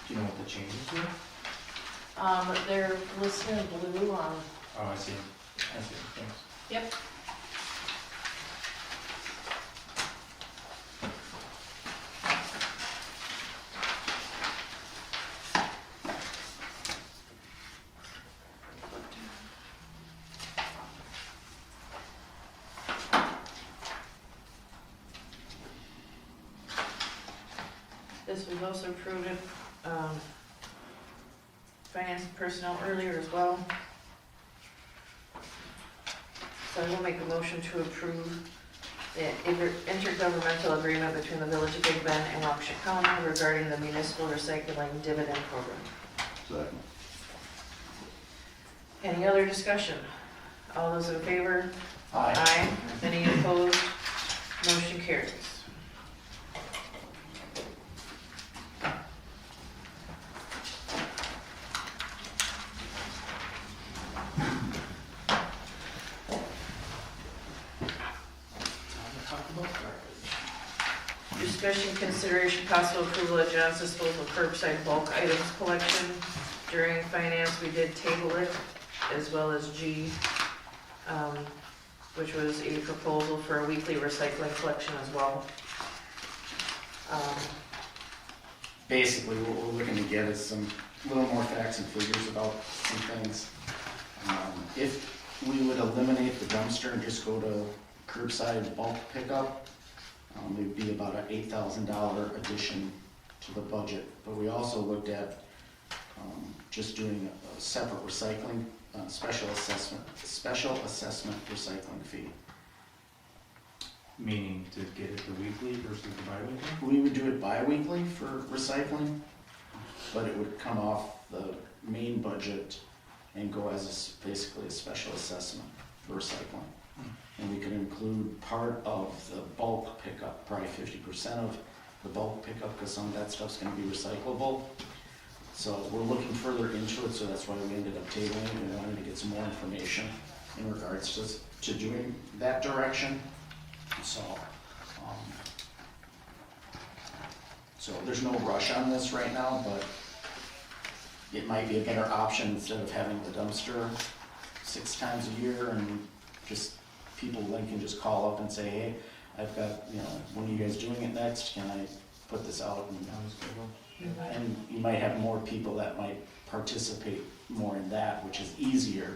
Speaker 9: Do you know what the changes were?
Speaker 8: They're listed in blue on,
Speaker 9: Oh, I see, thanks.
Speaker 8: yep.
Speaker 1: This was also approved at, finance and personnel earlier as well. So I will make a motion to approve the intergovernmental agreement between the Village of Big Bend and Waukesha County regarding the municipal recycling dividend program.
Speaker 10: Second.
Speaker 1: Any other discussion? All those in favor?
Speaker 5: Aye.
Speaker 1: Any opposed? Motion carries. Discussion, consideration, possible approval of John's disposal curbside bulk items collection. During finance, we did table it, as well as G, which was a proposal for a weekly recycling collection as well.
Speaker 5: Basically, what we're looking to get is some little more facts and figures about some things. If we would eliminate the dumpster and just go to curbside bulk pickup, it would be about an $8,000 addition to the budget. But we also looked at just doing a separate recycling, special assessment recycling fee.
Speaker 9: Meaning to get it the weekly versus the bi-weekly?
Speaker 5: We would do it bi-weekly for recycling, but it would come off the main budget and go as basically a special assessment for recycling. And we could include part of the bulk pickup, probably 50% of the bulk pickup, because some of that stuff's gonna be recyclable. So we're looking further into it, so that's why we ended up tabling it, and we wanted to get some more information in regards to doing that direction. So there's no rush on this right now, but it might be a better option instead of having the dumpster 6 times a year and just people then can just call up and say, hey, I've got, when are you guys doing it next? Can I put this out? And you might have more people that might participate more in that, which is easier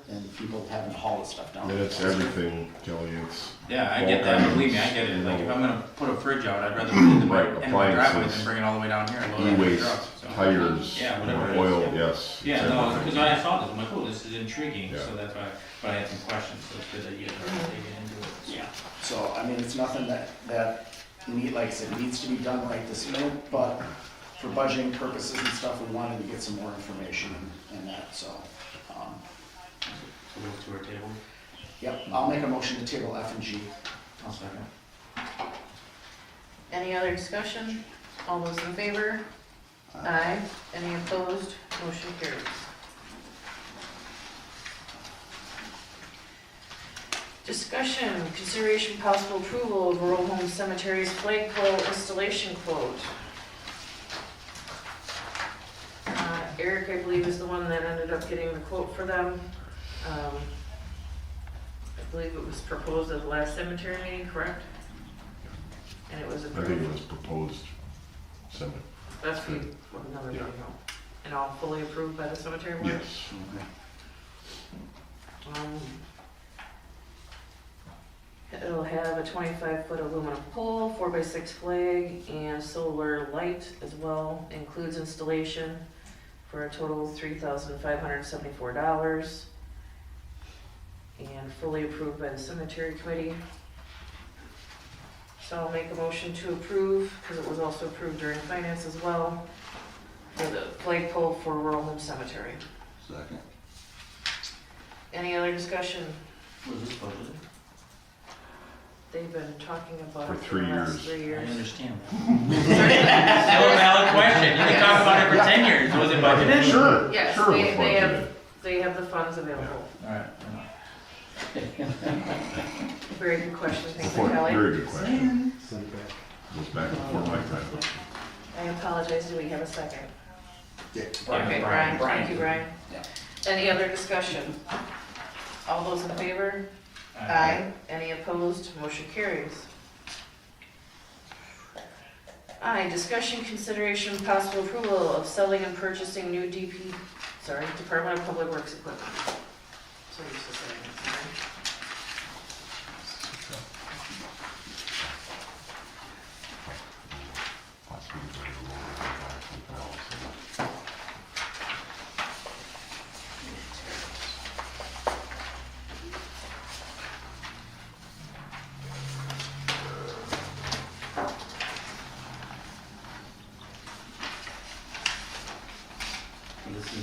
Speaker 5: than people having to haul the stuff down.
Speaker 7: And it's everything, Kelly, it's.
Speaker 9: Yeah, I get that, believe me, I get it, like, if I'm gonna put a fridge out, I'd rather put it in the
Speaker 7: Right,
Speaker 9: end of my driveway
Speaker 7: appliances,
Speaker 9: than bring it all the way down here and load it on the
Speaker 7: E-waste,
Speaker 9: trucks, so.
Speaker 7: tires,
Speaker 9: Yeah, whatever it is,
Speaker 7: oil,
Speaker 9: yeah.
Speaker 7: yes.
Speaker 9: Yeah,
Speaker 7: it's
Speaker 9: no,
Speaker 7: everything.
Speaker 9: because I saw this, I'm like, oh, this is intriguing,
Speaker 7: Yeah.
Speaker 9: so that's why, but I had some questions, so it's good that you guys are digging into it.
Speaker 5: Yeah, so, I mean, it's nothing that like I said, needs to be done right this minute, but for budgeting purposes and stuff, we wanted to get some more information and that, so.
Speaker 9: So those two are tabled.
Speaker 5: Yep, I'll make a motion to table F and G.
Speaker 9: I'll second.
Speaker 1: Any other discussion? All those in favor? Aye. Any opposed? Motion carries. Discussion, consideration, possible approval of Rural Home Cemetery's flagpole installation quote. Eric, I believe, is the one that ended up getting the quote for them. I believe it was proposed at the last cemetery meeting, correct? And it was
Speaker 7: I
Speaker 1: approved.
Speaker 7: think it was proposed, send it.
Speaker 1: That's for another meeting, no. And all fully approved by the cemetery board?
Speaker 7: Yes.
Speaker 1: It'll have a 25-foot aluminum pole, 4x6 flag, and solar light as well. Includes installation for a total of $3,574. And fully approved by the cemetery committee. So I'll make a motion to approve, because it was also approved during finance as well, for the flagpole for Rural Home Cemetery.
Speaker 10: Second.
Speaker 1: Any other discussion?
Speaker 9: Was this budgeted?
Speaker 1: They've been talking about
Speaker 7: For
Speaker 1: it
Speaker 7: 3
Speaker 1: the last
Speaker 7: years.
Speaker 1: 3
Speaker 9: I
Speaker 1: years.
Speaker 9: understand that. Still a valid question, you can talk about it for 10 years, was it budgeted?
Speaker 7: Sure,
Speaker 1: Yes,
Speaker 7: sure it was
Speaker 1: they have the funds available.
Speaker 9: Alright.
Speaker 1: Very good question, thank you,
Speaker 7: Point,
Speaker 1: Kelly.
Speaker 7: very good question.
Speaker 3: Send it back.
Speaker 7: Goes back before my time.
Speaker 1: I apologize, do we have a second?
Speaker 5: Yeah,
Speaker 1: Okay, Brian, thank you, Brian.
Speaker 5: Yeah.
Speaker 1: Any other discussion? All those in favor? Aye. Any opposed? Motion carries. I, discussion, consideration, possible approval of selling and purchasing new Department of Public Works equipment. So used to saying it, sorry.
Speaker 7: Possibly.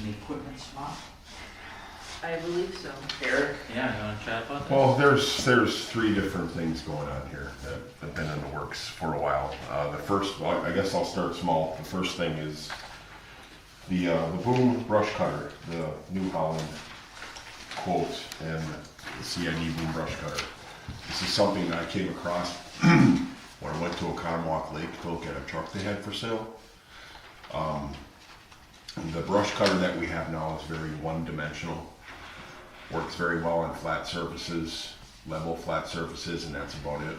Speaker 9: an equipment swap?
Speaker 1: I believe so.
Speaker 5: Eric?
Speaker 9: Yeah, you wanna chat about that?
Speaker 7: Well, there's three different things going on here that have been in the works for a while. The first, well, I guess I'll start small. The first thing is the boom brush cutter, the New Holland quote, and the CID boom brush cutter. This is something that I came across when I went to Oconomowoc Lake to look at a truck they had for sale. The brush cutter that we have now is very one-dimensional. Works very well on flat surfaces, level flat surfaces, and that's about it.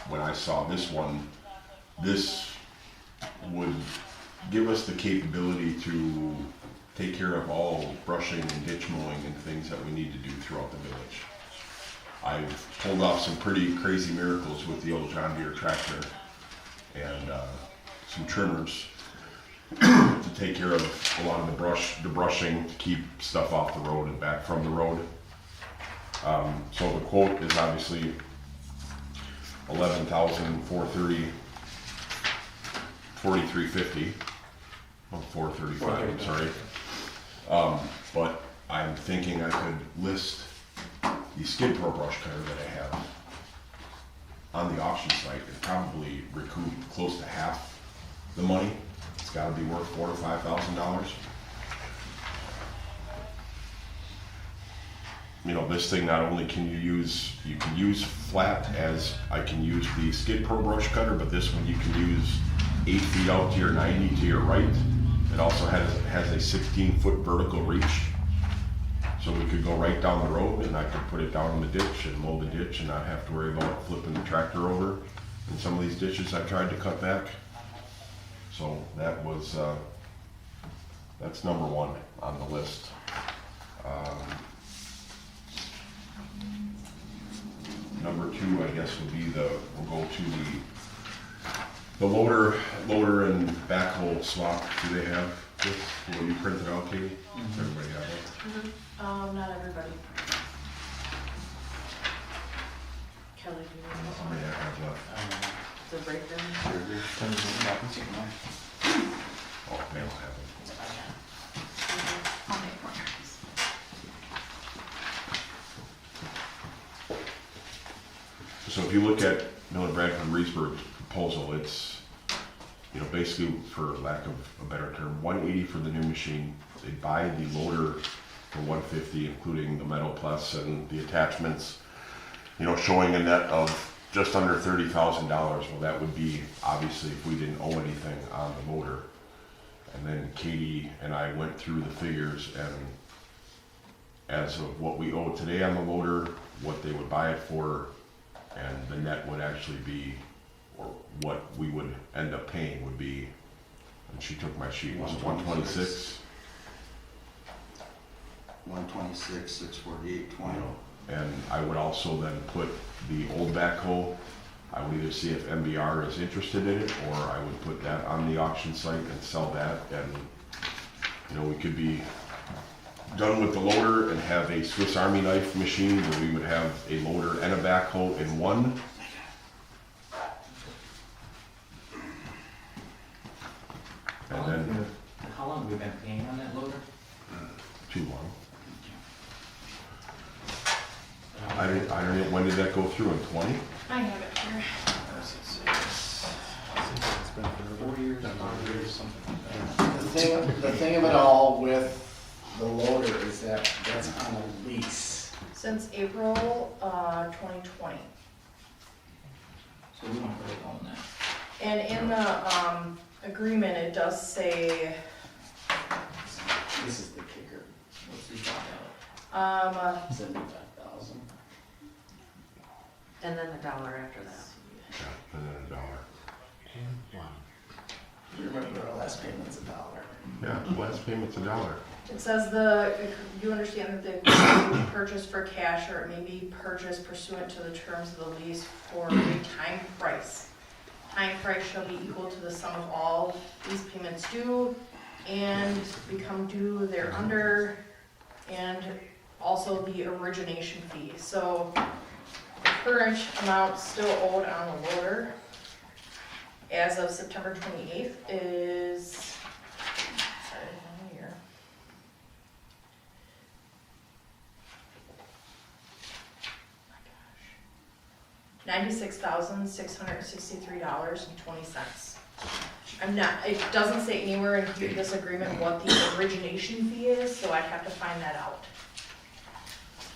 Speaker 7: When I saw this one, this would give us the capability to take care of all brushing and ditch mowing and things that we need to do throughout the village. I've pulled off some pretty crazy miracles with the old John Deere tractor and some trimmers to take care of a lot of the brushing to keep stuff off the road and back from the road. So the quote is obviously $11,430, $4,350, well, $435, I'm sorry. But I'm thinking I could list the Skid Pro brush cutter that I have on the auction site and probably recoup close to half the money. It's gotta be worth $4,000 to $5,000. You know, this thing not only can you can use flat as I can use the Skid Pro brush cutter, but this one you can use 8 feet out to your 90 to your right. It also has a 16-foot vertical reach. So we could go right down the road and I could put it down in the ditch and mow the ditch and not have to worry about flipping the tractor over in some of these ditches I tried to cut back. So that was, that's number one on the list. Number two, I guess, would be we'll go to the loader and backhoe swap. Do they have this? Will you print it out, Katie? Does everybody have it?
Speaker 8: Not everybody. Kelly, do you want
Speaker 7: Somebody has that.
Speaker 8: the breakdown?
Speaker 7: Oh, they don't have it.
Speaker 12: I'll make more copies.
Speaker 7: So if you look at Miller Bradford Reesburg's proposal, it's, you know, basically, for lack of a better term, $180 for the new machine. They buy the loader for $150, including the metal plus and the attachments, you know, showing a net of just under $30,000. Well, that would be, obviously, if we didn't owe anything on the motor. And then Katie and I went through the figures, and as of what we owe today on the loader, what they would buy it for, and the net would actually be, or what we would end up paying would be, and she took my sheet, was it 126?
Speaker 10: 126, 648, 20.
Speaker 7: And I would also then put the old backhoe, I would either see if MBR is interested in it, or I would put that on the auction site and sell that, and, you know, we could be done with the loader and have a Swiss Army knife machine where we would have a loader and a backhoe in one. And then,
Speaker 9: How long have we been paying on that loader?
Speaker 7: too long. I don't know, when did that go through, in 20?
Speaker 8: I have it here.
Speaker 6: It's been
Speaker 9: 4 years, 5 years, something like that.
Speaker 5: The thing of it all with the loader is that that's on a lease.
Speaker 8: Since April, 2020.
Speaker 9: So we don't really own that.
Speaker 8: And in the, agreement, it does say,
Speaker 5: This is the kicker.
Speaker 9: What's the shot out?
Speaker 5: 75,000.
Speaker 1: And then $1 after that.
Speaker 7: Yeah, and then $1.
Speaker 5: You remember our last payment's $1.
Speaker 7: Yeah, the last payment's $1.
Speaker 8: it says you understand that the may be purchased for cash, or it may be purchased pursuant to the terms of the lease for a time price. Time price shall be equal to the sum of all these payments due and become due thereunder, and also the origination fee. So the current amount still owed on the loader as of September 28th is, sorry, $96,663.20. I'm not, it doesn't say anywhere in here, this agreement, what the origination fee is, so I'd have to find that out.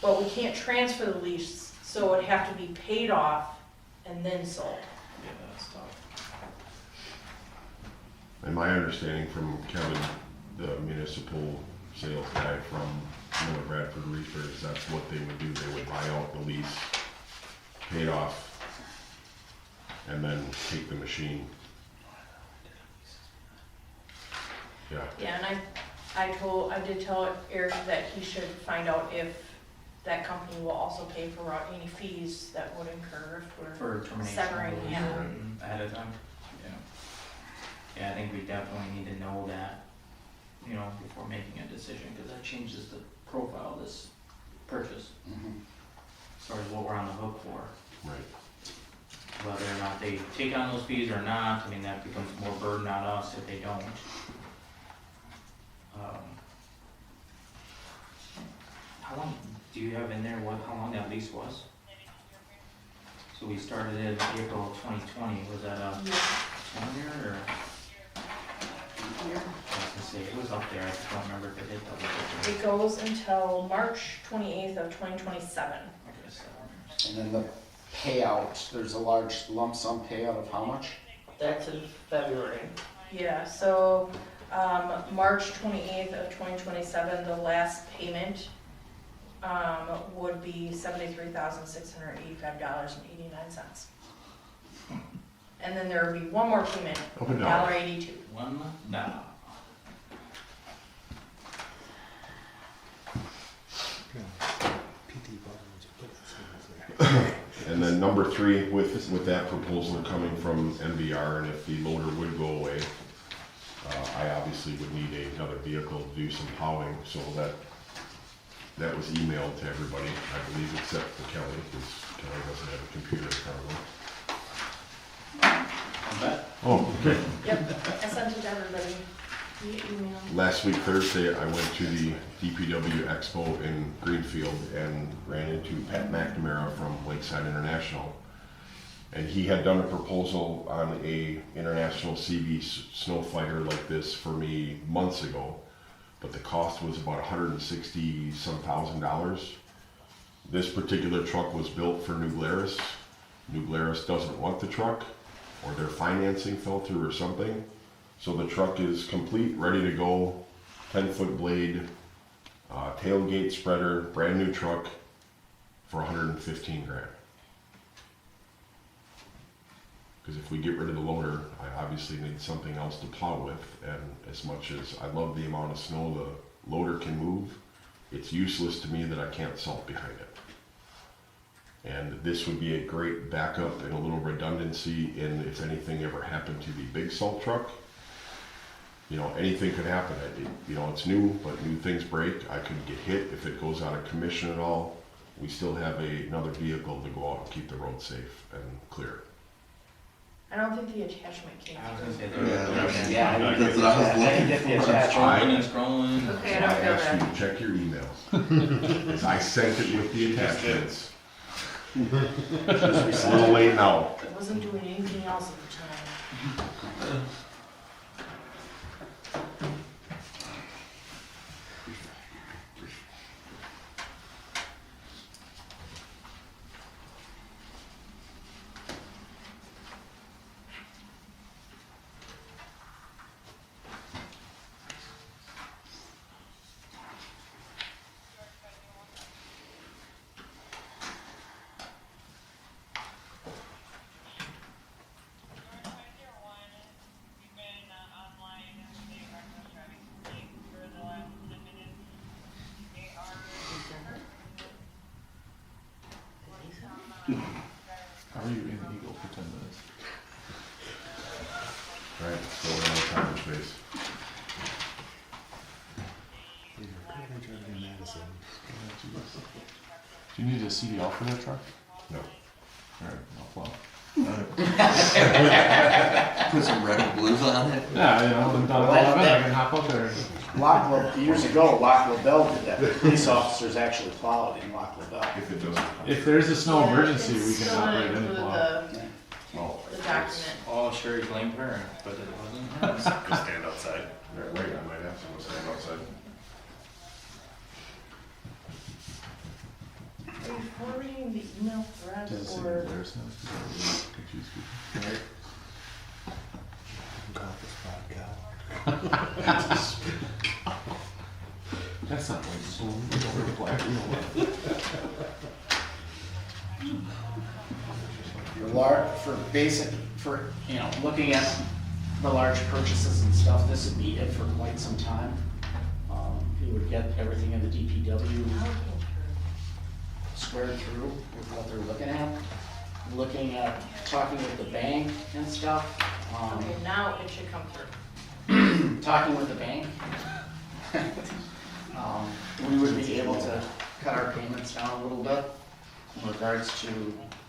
Speaker 8: But we can't transfer the lease, so it'd have to be paid off and then sold.
Speaker 9: Yeah, that's tough.
Speaker 7: And my understanding from Kevin, the municipal sales guy from Miller Bradford Reefers, that's what they would do. They would buy out the lease, pay it off, and then take the machine. Yeah,
Speaker 8: Yeah, and I did tell Eric that he should find out if that company will also pay for any fees that would incur if we're
Speaker 9: For termination.
Speaker 8: severing, yeah.
Speaker 9: Ahead of time, yeah. Yeah, I think we definitely need to know that, you know, before making a decision, because that changes the profile of this purchase, as far as what we're on the hook for.
Speaker 7: right.
Speaker 9: Whether or not they take on those fees or not, I mean, that becomes more burden on us if they don't. How long, do you have in there how long that lease was? So we started in April of 2020, was that a 1 year or? I was gonna say, it was up there, I just don't remember if it hit double digits.
Speaker 8: It goes until March 28th of 2027.
Speaker 9: Okay, 7 years.
Speaker 5: And then the payout, there's a large lump sum payout of how much?
Speaker 1: That's in February.
Speaker 8: Yeah, so, March 28th of 2027, the last payment, would be $73,685.89. And then there would be one more payment,
Speaker 7: Up and down.
Speaker 8: $1.82.
Speaker 9: $1.
Speaker 7: And then number 3, with that proposal coming from NVR, and if the loader would go away, I obviously would need another vehicle to do some plowing, so that was emailed to everybody, I believe, except for Kelly, because Kelly doesn't have a computer in front of him.
Speaker 9: Bet.
Speaker 7: Oh, okay.
Speaker 8: Yep, I sent it to everybody via email.
Speaker 7: Last week, Thursday, I went to the DPW Expo in Greenfield and ran into Pat McNamara from Lakeside International. And he had done a proposal on a international CB snow fighter like this for me months ago, but the cost was about $160-some thousand. This particular truck was built for New Glarus. New Glarus doesn't want the truck, or their financing fell through or something. So the truck is complete, ready to go, 10-foot blade, tailgate spreader, brand new truck for $115,000. Because if we get rid of the loader, I obviously need something else to plow with. And as much as I love the amount of snow the loader can move, it's useless to me that I can't salt behind it. And this would be a great backup and a little redundancy in if anything ever happened to the big salt truck. You know, anything could happen. It's new, but new things break. I could get hit if it goes out of commission at all. We still have another vehicle to go out and keep the road safe and clear.
Speaker 8: I don't think the attachment came
Speaker 9: I was
Speaker 8: through.
Speaker 9: gonna say,
Speaker 5: Yeah,
Speaker 10: That's what I was looking
Speaker 5: get the
Speaker 10: for.
Speaker 9: scrolling and scrolling.
Speaker 1: Okay, I
Speaker 7: I
Speaker 1: don't feel
Speaker 7: asked you
Speaker 1: bad.
Speaker 7: to check your emails. 'Cause I sent it with the attachments. It's a little late now.
Speaker 8: I wasn't doing anything else at the time.
Speaker 6: How are you in Eagle for 10 minutes?
Speaker 7: All right, so we're on time space.
Speaker 6: Do you need a CDL for that truck?
Speaker 7: No.
Speaker 6: Alright, I'll plow.
Speaker 10: Put some red and blues on it.
Speaker 6: Yeah, you know, I'm done all of it, I can hop up there.
Speaker 5: Lac La, years ago, Lac La Belle did that. The police officers actually plowed in Lac La Belle.
Speaker 7: If it doesn't.
Speaker 13: If there's a snow
Speaker 8: Yeah,
Speaker 13: emergency,
Speaker 8: it's
Speaker 13: we can
Speaker 8: still
Speaker 13: hop
Speaker 8: gonna
Speaker 13: right in and
Speaker 8: include
Speaker 13: plow.
Speaker 7: Well,
Speaker 8: the document.
Speaker 9: Oh, sure, you blamed her, but it wasn't her.
Speaker 11: Just stand outside.
Speaker 7: right, I might have to go stand outside.
Speaker 8: Are you forwarding the email thread
Speaker 6: Does it say
Speaker 8: or?
Speaker 6: there's no, confuse people. That's not like so, over the black wheel.
Speaker 5: For basic, for, you know, looking at the large purchases and stuff, this would be it for quite some time. You would get everything in the DPW squared through with what they're looking at. Looking at, talking with the bank and stuff.
Speaker 8: Okay, now it should come through.
Speaker 5: Talking with the bank. We would be able to cut our payments down a little bit in regards to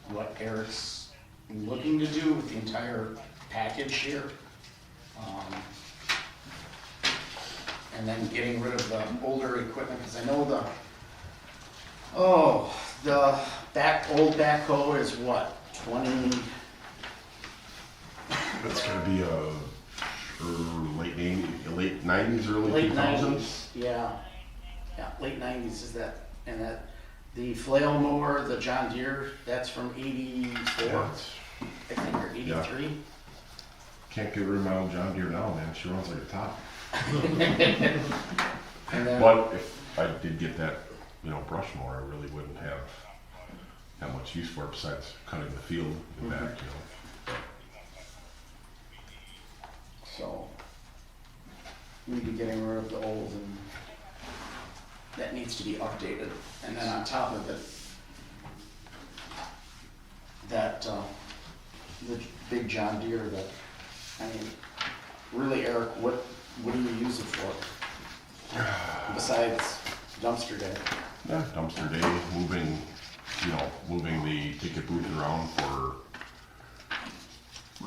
Speaker 5: what Eric's looking to do with the entire package here. And then getting rid of the older equipment, because I know the old backhoe is what, 20,
Speaker 7: That's gonna be late nineties, early
Speaker 5: late
Speaker 7: 2000s.
Speaker 5: 90s, yeah. Yeah, late 90s is that, and that, the flail mower, the John Deere, that's from 84,
Speaker 7: Yeah,
Speaker 5: I think, or 83.
Speaker 7: can't get rid of my old John Deere now, man. She runs like a top.
Speaker 5: And then,
Speaker 7: But if I did get that, brush mower, I really wouldn't have that much use for it besides cutting the field in the back,
Speaker 5: so, we'd be getting rid of the old, and that needs to be updated. And then on top of it, that, the big John Deere that, I mean, really, Eric, what do you use it for? Besides dumpster day?
Speaker 7: Yeah, dumpster day, moving the ticket booth around for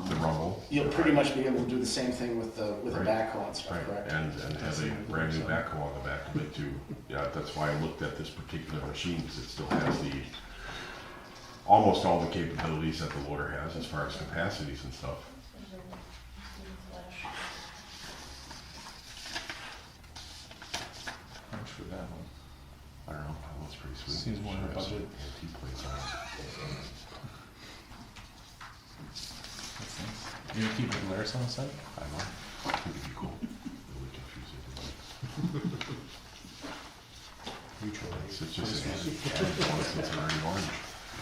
Speaker 7: the rumble.
Speaker 5: You'll pretty much be able to do the same thing with the
Speaker 7: Right.
Speaker 5: backhoe and stuff,
Speaker 7: Right,
Speaker 5: correct?
Speaker 7: and has a brand new backhoe on the back of it too. Yeah, that's why I looked at this particular machine, because it still has almost all the capabilities that the loader has as far as capacities and stuff.
Speaker 6: How much for that one?
Speaker 7: I don't know, that one's pretty sweet.
Speaker 6: Seems more in our
Speaker 7: Should have some
Speaker 6: budget.
Speaker 7: antique plates on it.
Speaker 6: That's nice. You gonna keep the Polaris on the side?
Speaker 7: I don't know, I think it'd be cool. Really confuse everybody.
Speaker 6: Mutual.
Speaker 7: It's just it's already orange.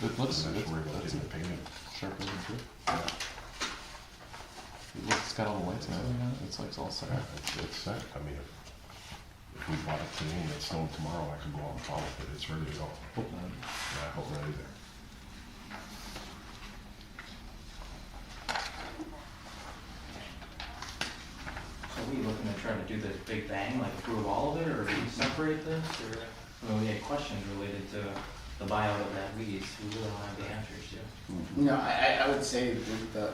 Speaker 6: It looks,
Speaker 7: I'm not worried about getting it painted.
Speaker 6: sharp as it could. It's got all the lights and everything on it, it's like all set.
Speaker 7: Yeah, it's set. I mean, if we bought it today and it snowed tomorrow, I could go out and follow it. It's ready to go.
Speaker 6: Hope not.
Speaker 7: Yeah, I hope not either.
Speaker 9: So are we looking to try to do this big bang, like approve all of it, or do we separate this, or, we had questions related to the buyout of that lease, we really don't have the answers to.
Speaker 5: No, I would say that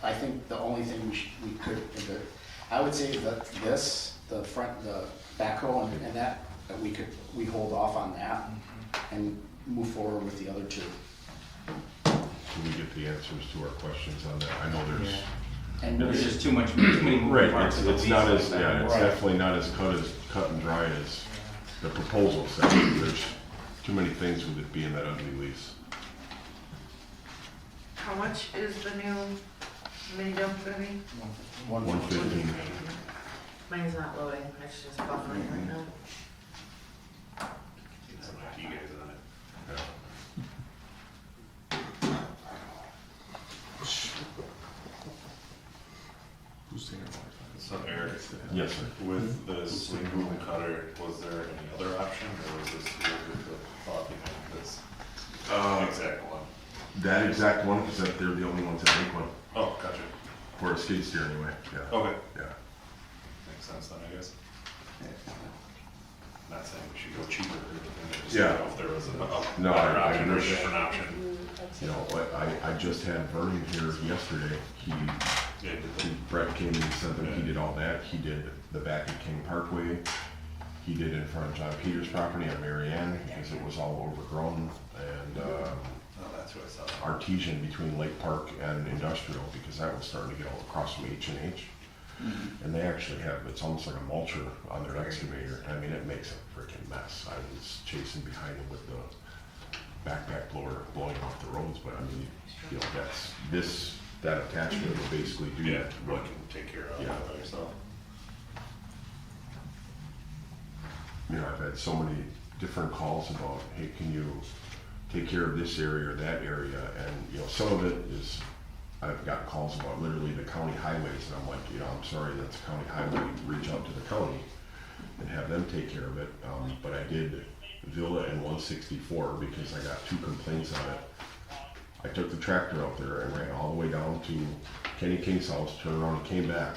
Speaker 5: I think the only thing we could, I would say that the backhoe and that we hold off on that and move forward with the other two.
Speaker 7: Can we get the answers to our questions on that? I know there's.
Speaker 5: And
Speaker 9: There's just too many moving
Speaker 7: Right,
Speaker 9: parts of the
Speaker 7: it's
Speaker 9: lease
Speaker 7: not
Speaker 9: like
Speaker 7: as,
Speaker 9: that.
Speaker 7: yeah, it's
Speaker 5: Right.
Speaker 7: definitely not as cut and dry as the proposal said. There's too many things with it being that ugly lease.
Speaker 1: How much is the new mini dump gonna be?
Speaker 7: 115.
Speaker 1: Mine's not loading, it's just buffering right now.
Speaker 11: You guys on it.
Speaker 7: Yeah.
Speaker 6: Who's taking it?
Speaker 11: So Eric,
Speaker 7: Yes, sir.
Speaker 11: with the swing boom cutter, was there any other option, or was this the thought behind this exact one?
Speaker 7: That exact one, because they're the only ones that make one,
Speaker 11: Oh, gotcha.
Speaker 7: for a skid steer anyway, yeah.
Speaker 11: Okay,
Speaker 7: Yeah.
Speaker 11: makes sense then, I guess. Not saying we should go cheaper, or just
Speaker 7: Yeah.
Speaker 11: know if there was a
Speaker 7: No,
Speaker 11: better
Speaker 7: I
Speaker 11: option or a
Speaker 7: wish-
Speaker 11: different option.
Speaker 7: I just had Vernon here yesterday.
Speaker 11: Yeah,
Speaker 7: Brett came and said that he did all that. He did the back of King Parkway. He did in front of John Peters' property on Mary Ann because it was all overgrown, and
Speaker 11: oh, that's what I saw.
Speaker 7: artesian between Lake Park and Industrial because that was starting to get all across from H&H. And they actually have, it's almost like a mulcher on their excavator. I mean, it makes a freaking mess. I was chasing behind it with the backpack blower blowing off the roads, but I mean, you know, that attachment will basically do
Speaker 11: Yeah,
Speaker 7: what,
Speaker 11: what can take care of
Speaker 7: Yeah.
Speaker 11: it yourself.
Speaker 7: you know, I've had so many different calls about, hey, can you take care of this area or that area? And, you know, some of it is, I've got calls about literally the county highways, and I'm like, you know, I'm sorry, that's a county highway, reach out to the county and have them take care of it. But I did Villa and 164 because I got 2 complaints on it. I took the tractor out there and ran all the way down to Kenny King's house, turned around and came back.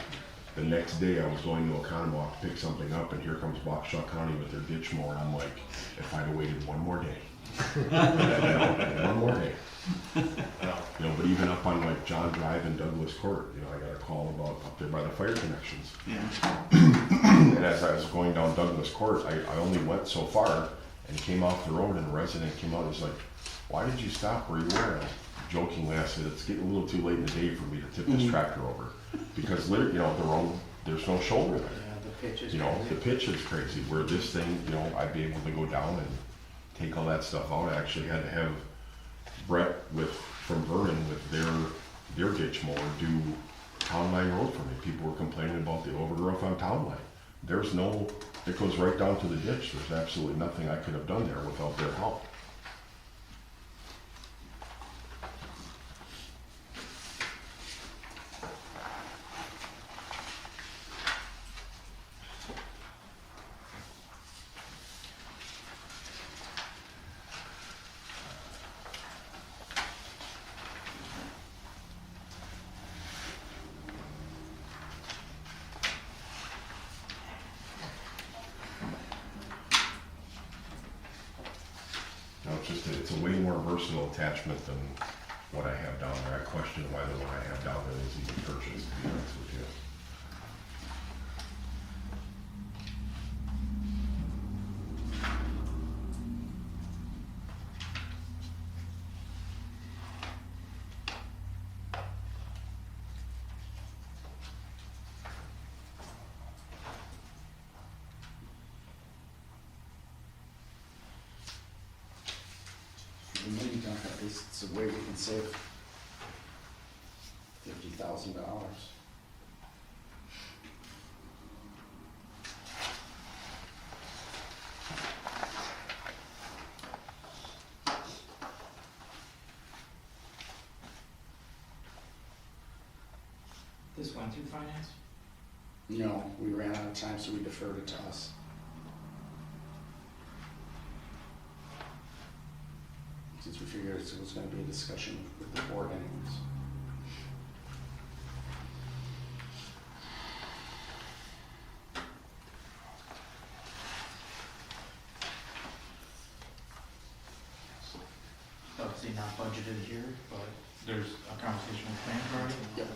Speaker 7: The next day I was going to Oconomowoc to pick something up, and here comes Waukesha County with their ditch mower, and I'm like, if I'd have waited one more day. One more day. You know, but even up on like John Drive and Douglas Court, you know, I got a call about up there by the fire connections. And as I was going down Douglas Court, I only went so far and came off the road, and a resident came out and was like, why did you stop where you were? And jokingly, I said, it's getting a little too late in the day for me to tip this tractor over. Because literally, you know, the road, there's no shoulder there.
Speaker 5: Yeah, the pitch is
Speaker 7: You know,
Speaker 5: crazy.
Speaker 7: the pitch is crazy, where this thing, you know, I'd be able to go down and take all that stuff out. I actually had to have Brett from Vernon with their ditch mower do Town Line Road for me. People were complaining about the overgrowth on Town Line. There's no, it goes right down to the ditch. There's absolutely nothing I could have done there without their help. No, it's a way more versatile attachment than what I have down there. I question why the one I have down there was even purchased, to be honest with you.
Speaker 5: Maybe not, at least it's a way we can save $50,000.
Speaker 9: This went through finance?
Speaker 5: No, we ran out of time, so we deferred it to us. Since we figured it was gonna be a discussion with the board anyways.
Speaker 9: Obviously not budgeted here, but there's a conversation with Frank already.
Speaker 5: Yep.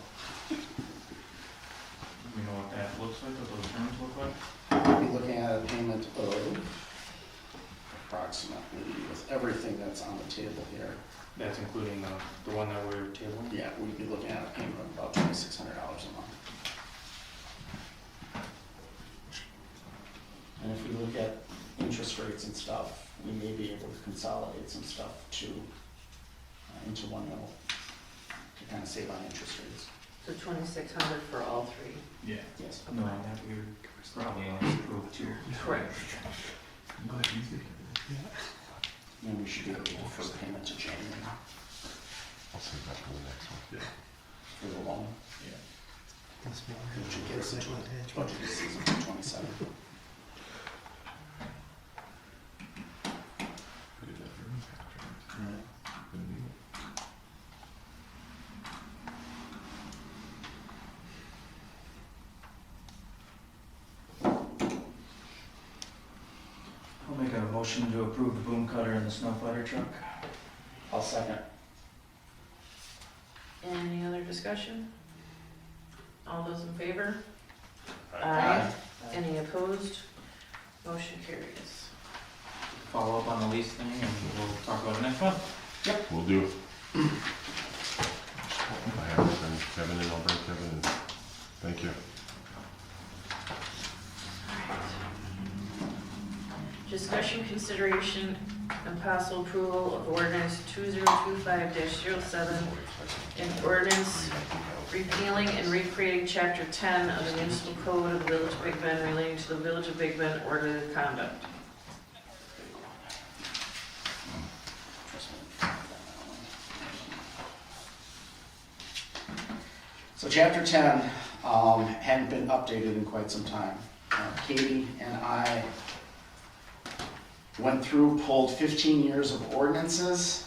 Speaker 9: You know what that looks like, what those terms look like?
Speaker 5: We'll be looking at a payment of approximately, with everything that's on the table here,
Speaker 9: That's including the one that we're tabling?
Speaker 5: yeah, we'd be looking at a payment of about $2,600 a month. And if we look at interest rates and stuff, we may be able to consolidate some stuff into one note to kind of save on interest rates.
Speaker 1: So 2,600 for all 3.
Speaker 9: Yeah.
Speaker 5: Yes.
Speaker 9: No, that we would probably only approve 2.
Speaker 1: Correct.
Speaker 5: And we should be able to defer payment to January
Speaker 7: I'll save that for the next one.
Speaker 5: for the loan,
Speaker 9: Yeah.
Speaker 5: which would get us into a budget season for 27.
Speaker 9: I'll make a motion to approve the boom cutter and the snow fighter truck.
Speaker 5: I'll second.
Speaker 1: Any other discussion? All those in favor?
Speaker 2: Aye.
Speaker 1: Any opposed? Motion carries.
Speaker 9: Follow up on the lease thing and we'll talk about it next month.
Speaker 7: We'll do. I have to send Kevin and I'll bring Kevin in. Thank you.
Speaker 1: Discussion, consideration, and possible approval of ordinance 2025-07, an ordinance repealing and recreating chapter 10 of the municipal code of the Village of Big Bend relating to the Village of Big Bend orderly conduct.
Speaker 5: So chapter 10 hadn't been updated in quite some time. Katie and I went through, pulled 15 years of ordinances,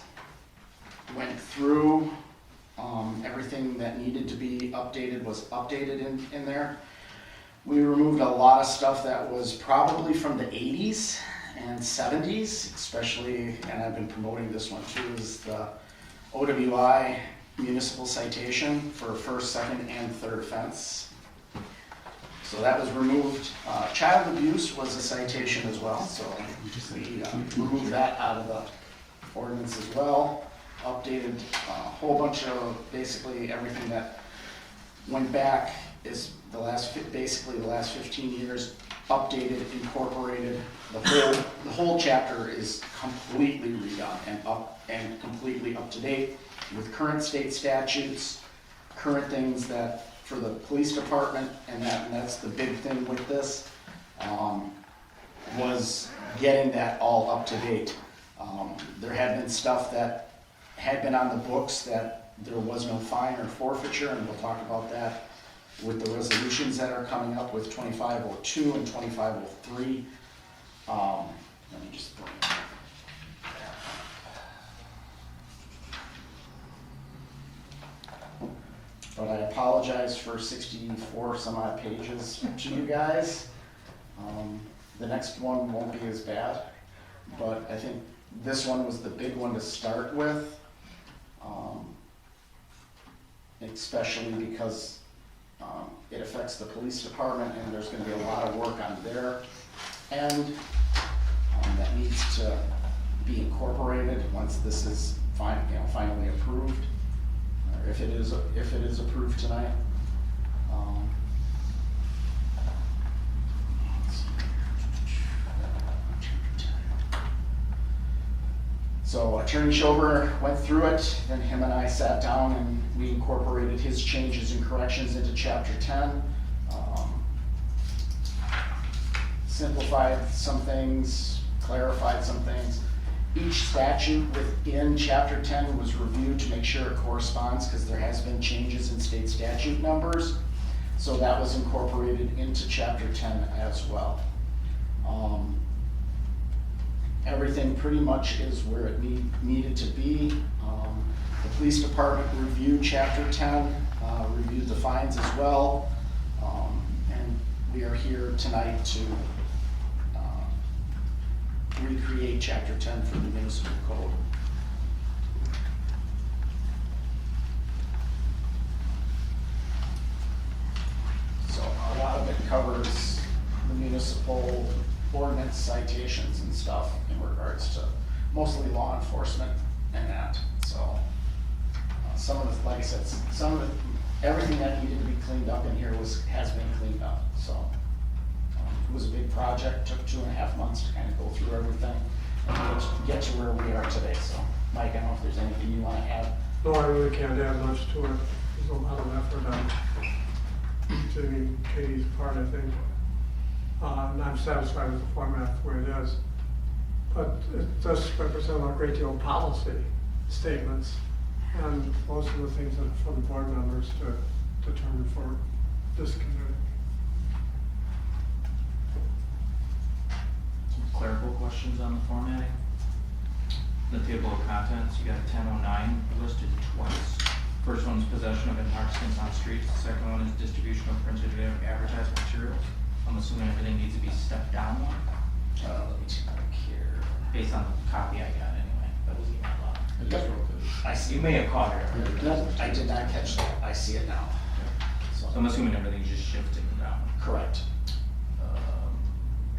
Speaker 5: went through everything that needed to be updated was updated in there. We removed a lot of stuff that was probably from the 80s and 70s, especially, and I've been promoting this one too, is the OWI municipal citation for first, second, and third offense. So that was removed. Child abuse was a citation as well, so we removed that out of the ordinance as well. Updated a whole bunch of basically everything that went back is basically the last 15 years, updated, incorporated. The whole chapter is completely redone and completely up to date with current state statutes, current things that for the police department, and that's the big thing with this, was getting that all up to date. There had been stuff that had been on the books that there was no fine or forfeiture, and we'll talk about that with the resolutions that are coming up with 2502 and 2503. Let me just bring it up. But I apologize for 64 some odd pages to you guys. The next one won't be as bad, but I think this one was the big one to start with. Especially because it affects the police department and there's gonna be a lot of work on their end that needs to be incorporated once this is finally approved. Or if it is approved tonight. So Attorney Schober went through it, then him and I sat down and we incorporated his changes and corrections into chapter 10. Simplified some things, clarified some things. Each statute within chapter 10 was reviewed to make sure it corresponds because there has been changes in state statute numbers. So that was incorporated into chapter 10 as well. Everything pretty much is where it needed to be. The police department reviewed chapter 10, reviewed the fines as well. And we are here tonight to recreate chapter 10 for the municipal code. So a lot of it covers the municipal ordinance citations and stuff in regards to mostly law enforcement and that. So some of the, like I said, everything that needed to be cleaned up in here has been cleaned up. So it was a big project, took 2.5 months to kind of go through everything and get to where we are today. So Mike, I don't know if there's anything you want to add.
Speaker 4: No, I really can't add much to it. There's a lot of effort on Katie's part, I think. And I'm satisfied with the format the way it is. But it does represent a great deal of policy statements and most of the things that are for the board members to determine for this community.
Speaker 9: Some clerical questions on the formatting. The table of contents, you got 1009 listed twice. First one is possession of intoxicants on streets. The second one is distribution of printed advertising materials. I'm assuming everything needs to be stepped down one.
Speaker 5: Let me check here.
Speaker 9: Based on the copy I got anyway. That was emailed out.
Speaker 5: I see.
Speaker 9: You may have caught it.
Speaker 5: No, I did not catch that. I see it now. So
Speaker 9: So I'm assuming everything's just shifting down.
Speaker 5: Correct.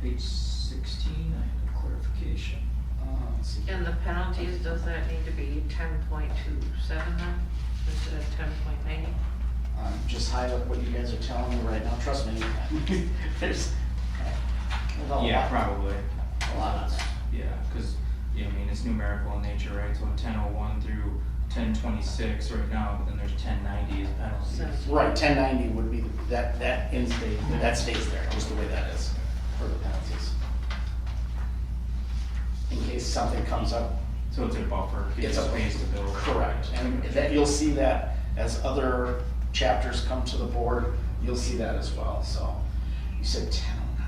Speaker 9: Page 16, I had a clarification.
Speaker 5: Let's see.
Speaker 1: And the penalties, does that need to be 10.27 then, instead of 10.90?
Speaker 5: Just highlight what you guys are telling me right now, trust me, there's a lot.
Speaker 9: Yeah, probably.
Speaker 5: A lot on that.
Speaker 9: Yeah, because, I mean, it's numerical in nature, right? So 1001 through 1026 right now, but then there's 1090 as penalties.
Speaker 5: Right, 1090 would be, that that stays there, just the way that is for the penalties. In case something comes up.
Speaker 9: So it's a buffer, gives
Speaker 5: It's a
Speaker 9: space to build.
Speaker 5: Correct, and that, you'll see that as other chapters come to the board, you'll see that as well, so. You said 1009.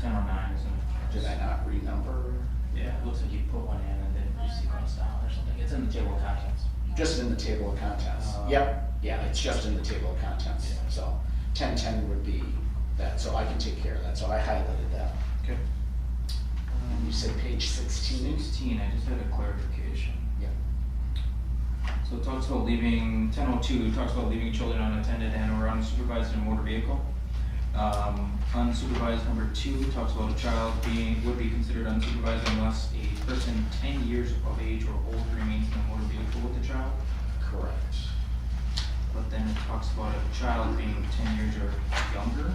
Speaker 9: 1009 isn't it?
Speaker 5: Did I not renumber?
Speaker 9: Yeah, it looks like you put one in and then resequence down or something. It's in the table of contents.
Speaker 5: Just in the table of contents. Yep, yeah, it's just in the table of contents, so 1010 would be that, so I can take care of that, so I highlighted that.
Speaker 9: Okay.
Speaker 5: You said page 16?
Speaker 9: 16, I just had a clarification.
Speaker 5: Yeah.
Speaker 9: So it talks about leaving, 1002 talks about leaving children unattended and or unsupervised in a motor vehicle. Unsupervised number 2 talks about a child would be considered unsupervised unless a person 10 years of age or older remains in a motor vehicle with the child.
Speaker 5: Correct.
Speaker 9: But then it talks about a child being 10 years or younger.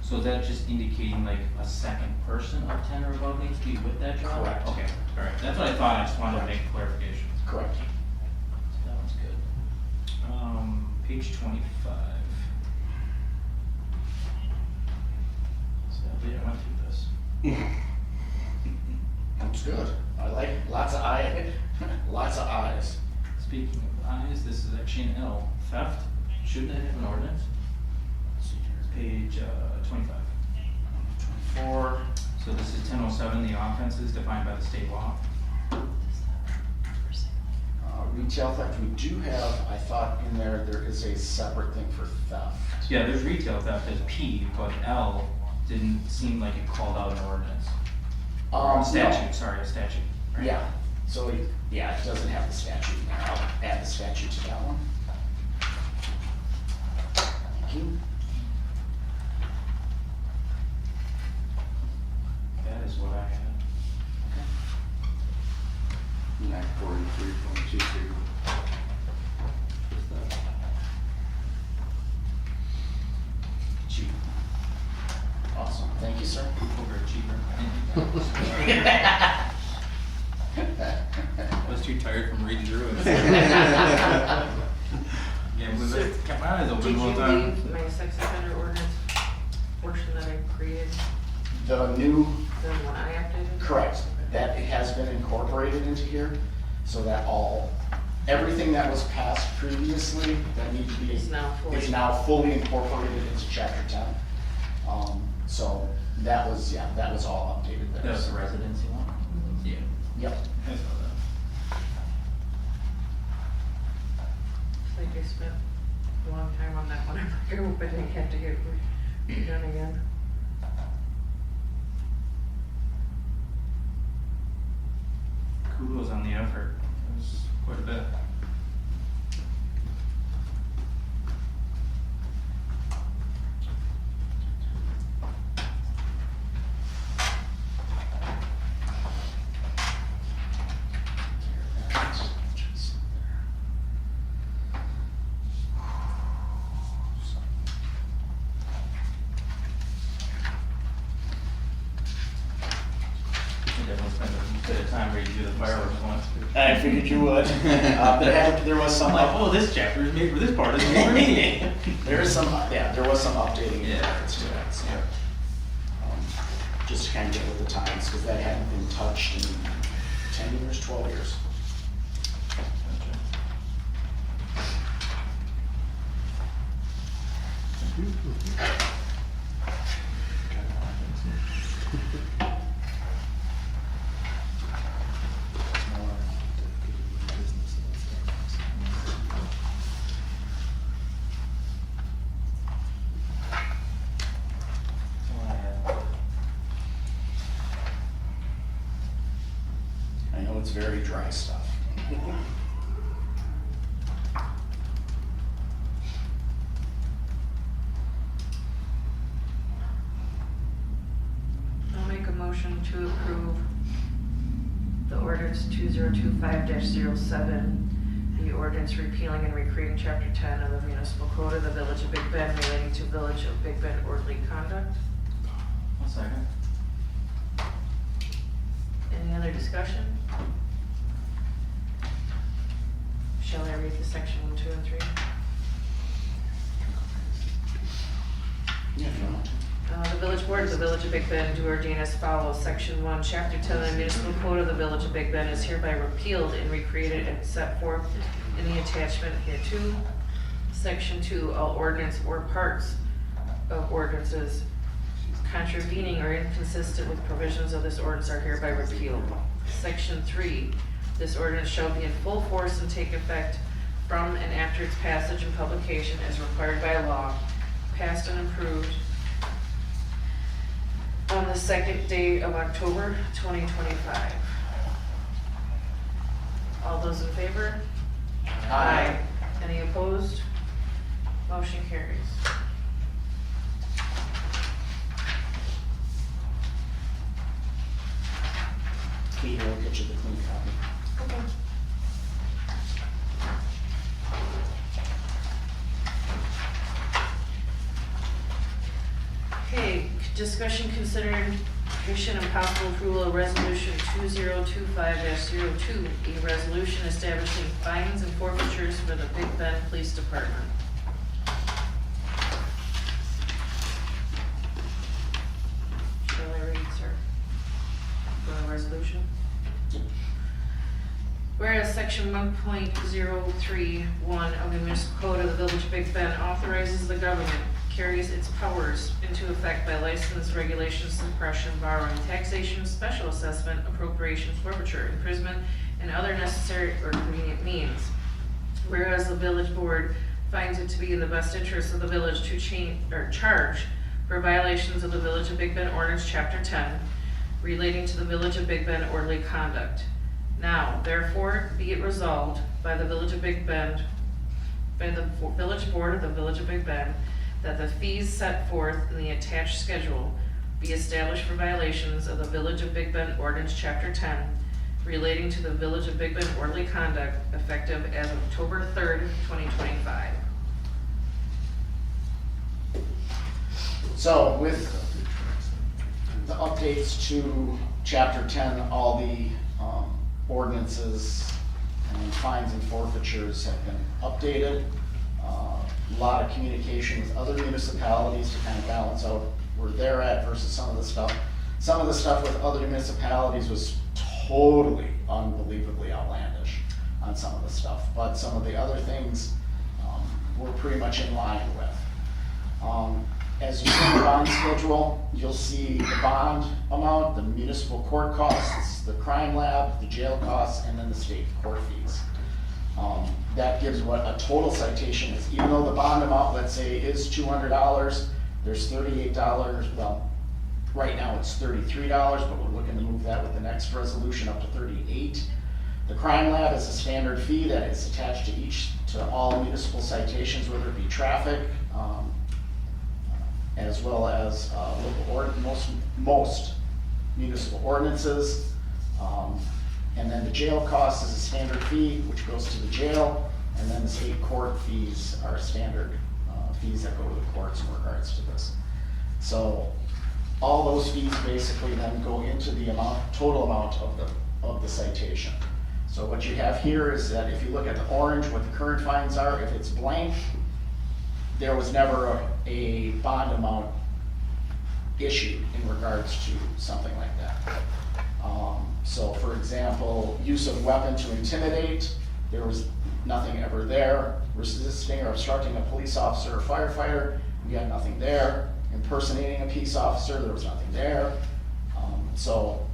Speaker 9: So is that just indicating like a second person of 10 or above needs to be with that child?
Speaker 5: Correct.
Speaker 9: Okay, alright, that's what I thought, I just wanted to make clarification.
Speaker 5: Correct.
Speaker 9: So that one's good. Page 25. Sadly, I went through this.
Speaker 5: That's good. I like lots of lots of eyes.
Speaker 9: Speaking of eyes, this is actually an L. Theft, shouldn't it have an ordinance? Page 25.
Speaker 5: 24.
Speaker 9: So this is 1007, the offenses defined by the state law.
Speaker 5: Retail theft, we do have, I thought in there is a separate thing for theft.
Speaker 9: Yeah, there's retail theft as P, but L didn't seem like it called out an ordinance. Or a statute, sorry, a statute. Right?
Speaker 5: Yeah, so yeah, it doesn't have the statute in there. I'll add the statute to that one. Thank you.
Speaker 9: That is what I had.
Speaker 10: 943.22.
Speaker 9: Cheap.
Speaker 5: Awesome, thank you, sir.
Speaker 9: Over cheaper. I was too tired from reading through it. Yeah, but kept my eyes
Speaker 1: Did
Speaker 9: open
Speaker 1: you
Speaker 9: the whole time.
Speaker 1: leave my sex offender ordinance portion that I created,
Speaker 5: The new,
Speaker 1: the one I updated?
Speaker 5: correct, that has been incorporated into here, so that everything that was passed previously that needs to be,
Speaker 1: Is now fully.
Speaker 5: is now fully incorporated into chapter 10. So that was, yeah, that was all updated there.
Speaker 9: That was the residency one? Yeah.
Speaker 5: Yep.
Speaker 9: I saw that.
Speaker 1: It's like I spent a long time on that one, I hope I didn't have to get it done again.
Speaker 9: Kudos on the effort. It was quite a bit. You definitely spent a bit of time reading through the fireworks once.
Speaker 5: I figured you would. There was some.
Speaker 9: I'm like, oh, this chapter is made for this part, isn't it for me?
Speaker 5: There is some, yeah, there was some updating in
Speaker 9: Yeah.
Speaker 5: reference to that, so. Just to kind of get with the times, because that hadn't been touched in 10 years, 12 years. I know it's very dry stuff.
Speaker 1: motion to approve the ordinance 2025-07, the ordinance repealing and recreating chapter 10 of the municipal code of the Village of Big Bend relating to Village of Big Bend orderly conduct.
Speaker 9: One second.
Speaker 1: Any other discussion? Shall I read the section 1, 2, and 3?
Speaker 5: Yeah, no.
Speaker 1: The village board of the Village of Big Bend do ordain as follows. Section 1, Chapter 10 of the Municipal Code of the Village of Big Bend is hereby repealed and recreated and set forth in the attachment hereto. Section 2, all ordinance or parts of ordinances contravening or inconsistent with provisions of this ordinance are hereby repealed. Section 3, this ordinance shall be in full force and take effect from and after its passage and publication as required by law, passed and approved on the second day of October 2025. All those in favor? Aye. Any opposed? Motion carries.
Speaker 5: Kate, I'll get you the clean copy.
Speaker 1: Okay. Okay, discussion consideration and possible approval of resolution 2025-02, a resolution establishing fines and forfeitures for the Big Bend Police Department. Shall I read, sir? The resolution? Whereas section 1.031 of the municipal code of the Village of Big Bend authorizes the government carries its powers into effect by license, regulation, suppression, borrowing, taxation, special assessment, appropriation, forfeiture, imprisonment, and other necessary or convenient means. Whereas the village board finds it to be in the best interest of the village to charge for violations of the Village of Big Bend Ordinance Chapter 10 relating to the Village of Big Bend orderly conduct. Now, therefore, be it resolved by the Village of Big Bend, by the Village Board of the Village of Big Bend, that the fees set forth in the attached schedule be established for violations of the Village of Big Bend Ordinance Chapter 10 relating to the Village of Big Bend orderly conduct effective as of October 3rd, 2025.
Speaker 5: So with the updates to chapter 10, all the ordinances and fines and forfeitures have been updated. A lot of communication with other municipalities to kind of balance out where they're at versus some of the stuff. Some of the stuff with other municipalities was totally unbelievably outlandish on some of the stuff, but some of the other things we're pretty much in line with. As you see the bond schedule, you'll see the bond amount, the municipal court costs, the crime lab, the jail costs, and then the state court fees. That gives what a total citation is. Even though the bond amount, let's say, is $200, there's $38, well, right now it's $33, but we're looking to move that with the next resolution up to $38. The crime lab is a standard fee that is attached to all municipal citations, whether it be traffic, as well as most municipal ordinances. And then the jail cost is a standard fee, which goes to the jail, and then the state court fees are standard fees that go to the courts in regards to this. So all those fees basically then go into the total amount of the citation. So what you have here is that if you look at the orange, what the current fines are, if it's blank, there was never a bond amount issued in regards to something like that. So for example, use of weapon to intimidate, there was nothing ever there. Resisting or obstructing a police officer or firefighter, we had nothing there. Impersonating a peace officer, there was nothing there. So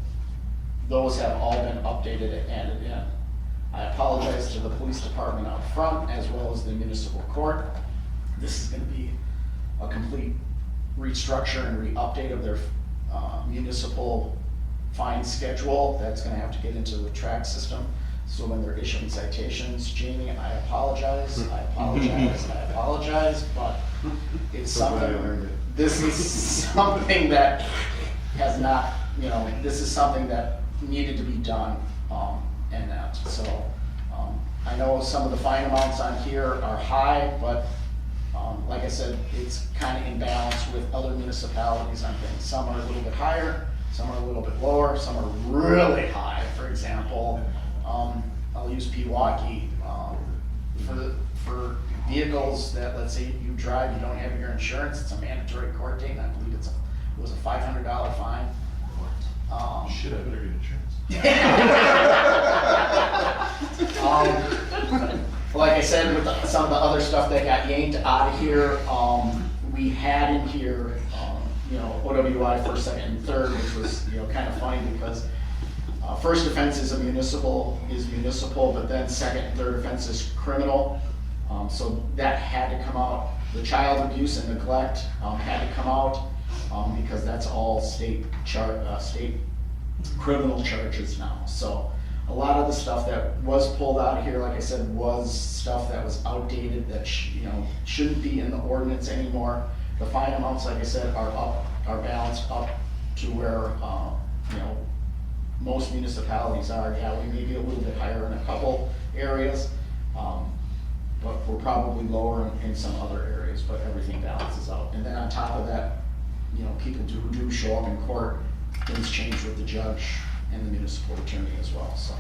Speaker 5: those have all been updated and added in. I apologize to the police department out front as well as the municipal court. This is going to be a complete restructure and re-update of their municipal fine schedule. That's going to have to get into the track system. So when they're issuing citations, Jamie, I apologize, but it's something, this is something that has not you know, this is something that needed to be done, and that, so, I know some of the fine amounts on here are high, but, like I said, it's kind of in balance with other municipalities on things. Some are a little bit higher, some are a little bit lower, some are really high. For example, I'll use Pewaukee, for vehicles that, let's say you drive, you don't have your insurance, it's a mandatory court date, and I believe it was a $500 fine.
Speaker 6: Shit, I better get insurance.
Speaker 5: Like I said, with some of the other stuff that got yanked out of here, we had in here, you know, OWI first, second, and third, which was, you know, kind of funny because first offense is municipal, but then second and third offense is criminal. So that had to come out. The child abuse and neglect had to come out because that's all state criminal charges now. So a lot of the stuff that was pulled out here, like I said, was stuff that was outdated that you know, shouldn't be in the ordinance anymore. The fine amounts, like I said, are balanced up to where you know, most municipalities are. Yeah, we may be a little bit higher in a couple areas, but we're probably lower in some other areas, but everything balances out. And then on top of that, you know, people do show up in court, things change with the judge and the municipal attorney as well, so.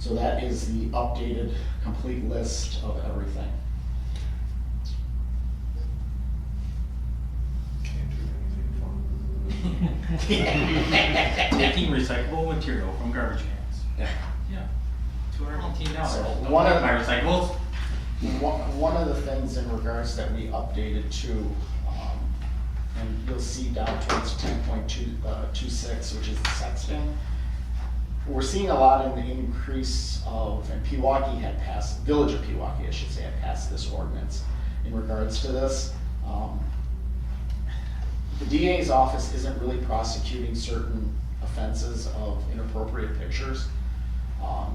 Speaker 5: So that is the updated, complete list of everything.
Speaker 9: Taking recyclable material from garbage cans.
Speaker 5: Yeah.
Speaker 9: Yeah. $218.
Speaker 5: So
Speaker 9: Don't
Speaker 5: one
Speaker 9: buy
Speaker 5: of-
Speaker 9: my recyclables.
Speaker 5: One of the things in regards that we updated to, and you'll see down towards 10.26, which is the sexting. We're seeing a lot in the increase of, and Pewaukee had passed, Village of Pewaukee, I should say, had passed this ordinance in regards to this. The DA's office isn't really prosecuting certain offenses of inappropriate pictures.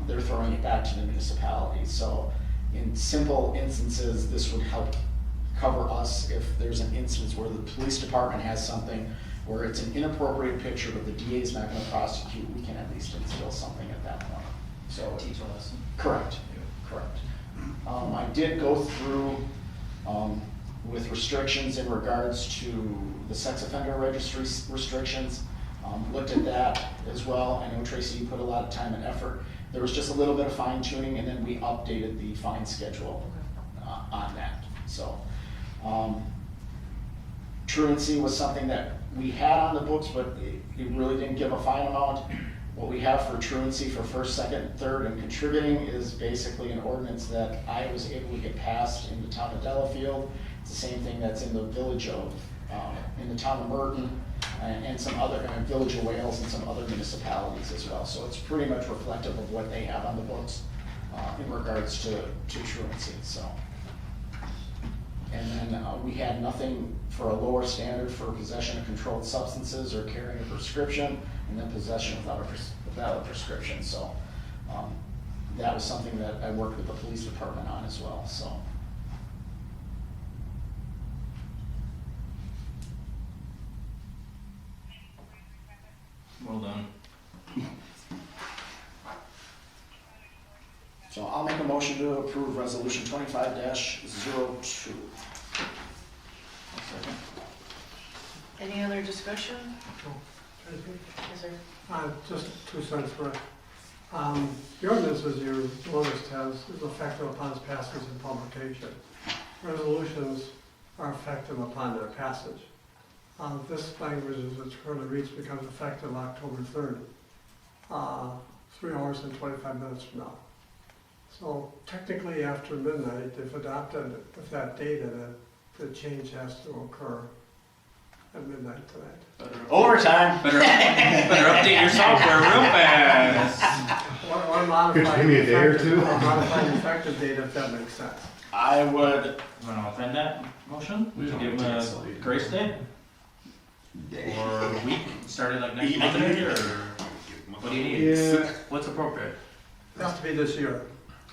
Speaker 5: They're throwing it back to the municipality. So in simple instances, this would help cover us if there's an instance where the police department has something where it's an inappropriate picture, but the DA is not going to prosecute, we can at least instill something at that point. So
Speaker 9: Teach a lesson.
Speaker 5: correct, correct. I did go through with restrictions in regards to the sex offender registry restrictions. Looked at that as well. I know Tracy, you put a lot of time and effort. There was just a little bit of fine tuning, and then we updated the fine schedule on that. So truancy was something that we had on the books, but it really didn't give a fine amount. What we have for truancy for first, second, third, and contributing is basically an ordinance that I was able to get passed in the town of Delafield. It's the same thing that's in the village of, in the town of Merton, and some other, Village of Wales and some other municipalities as well. So it's pretty much reflective of what they have on the books in regards to truancy, so. And then we had nothing for a lower standard for possession of controlled substances or carrying a prescription, and then possession without a prescription. So that was something that I worked with the police department on as well, so.
Speaker 9: Well done.
Speaker 5: So I'll make a motion to approve resolution 25-02.
Speaker 1: Any other discussion?
Speaker 4: Tracy?
Speaker 1: Is there?
Speaker 4: Just 2 cents worth. The ordinance, as you noticed, is effective upon its passage and publication. Resolutions are effective upon their passage. This language, as it currently reads, becomes effective October 3rd, 3 hours and 25 minutes from now. So technically after midnight, if adopted with that data, the change has to occur at midnight tonight.
Speaker 5: Overtime.
Speaker 9: Better update your software real fast.
Speaker 4: Or modify.
Speaker 3: Give me a day or two.
Speaker 4: Or modify the effective date if that makes sense.
Speaker 5: I would,
Speaker 9: You wanna offend that motion?
Speaker 6: We don't
Speaker 9: Give him a
Speaker 6: cancel it.
Speaker 9: grace day?
Speaker 10: Day.
Speaker 9: Or a week, starting like next Monday, or what do you need?
Speaker 3: Yeah.
Speaker 9: What's appropriate?
Speaker 4: It has to be this year.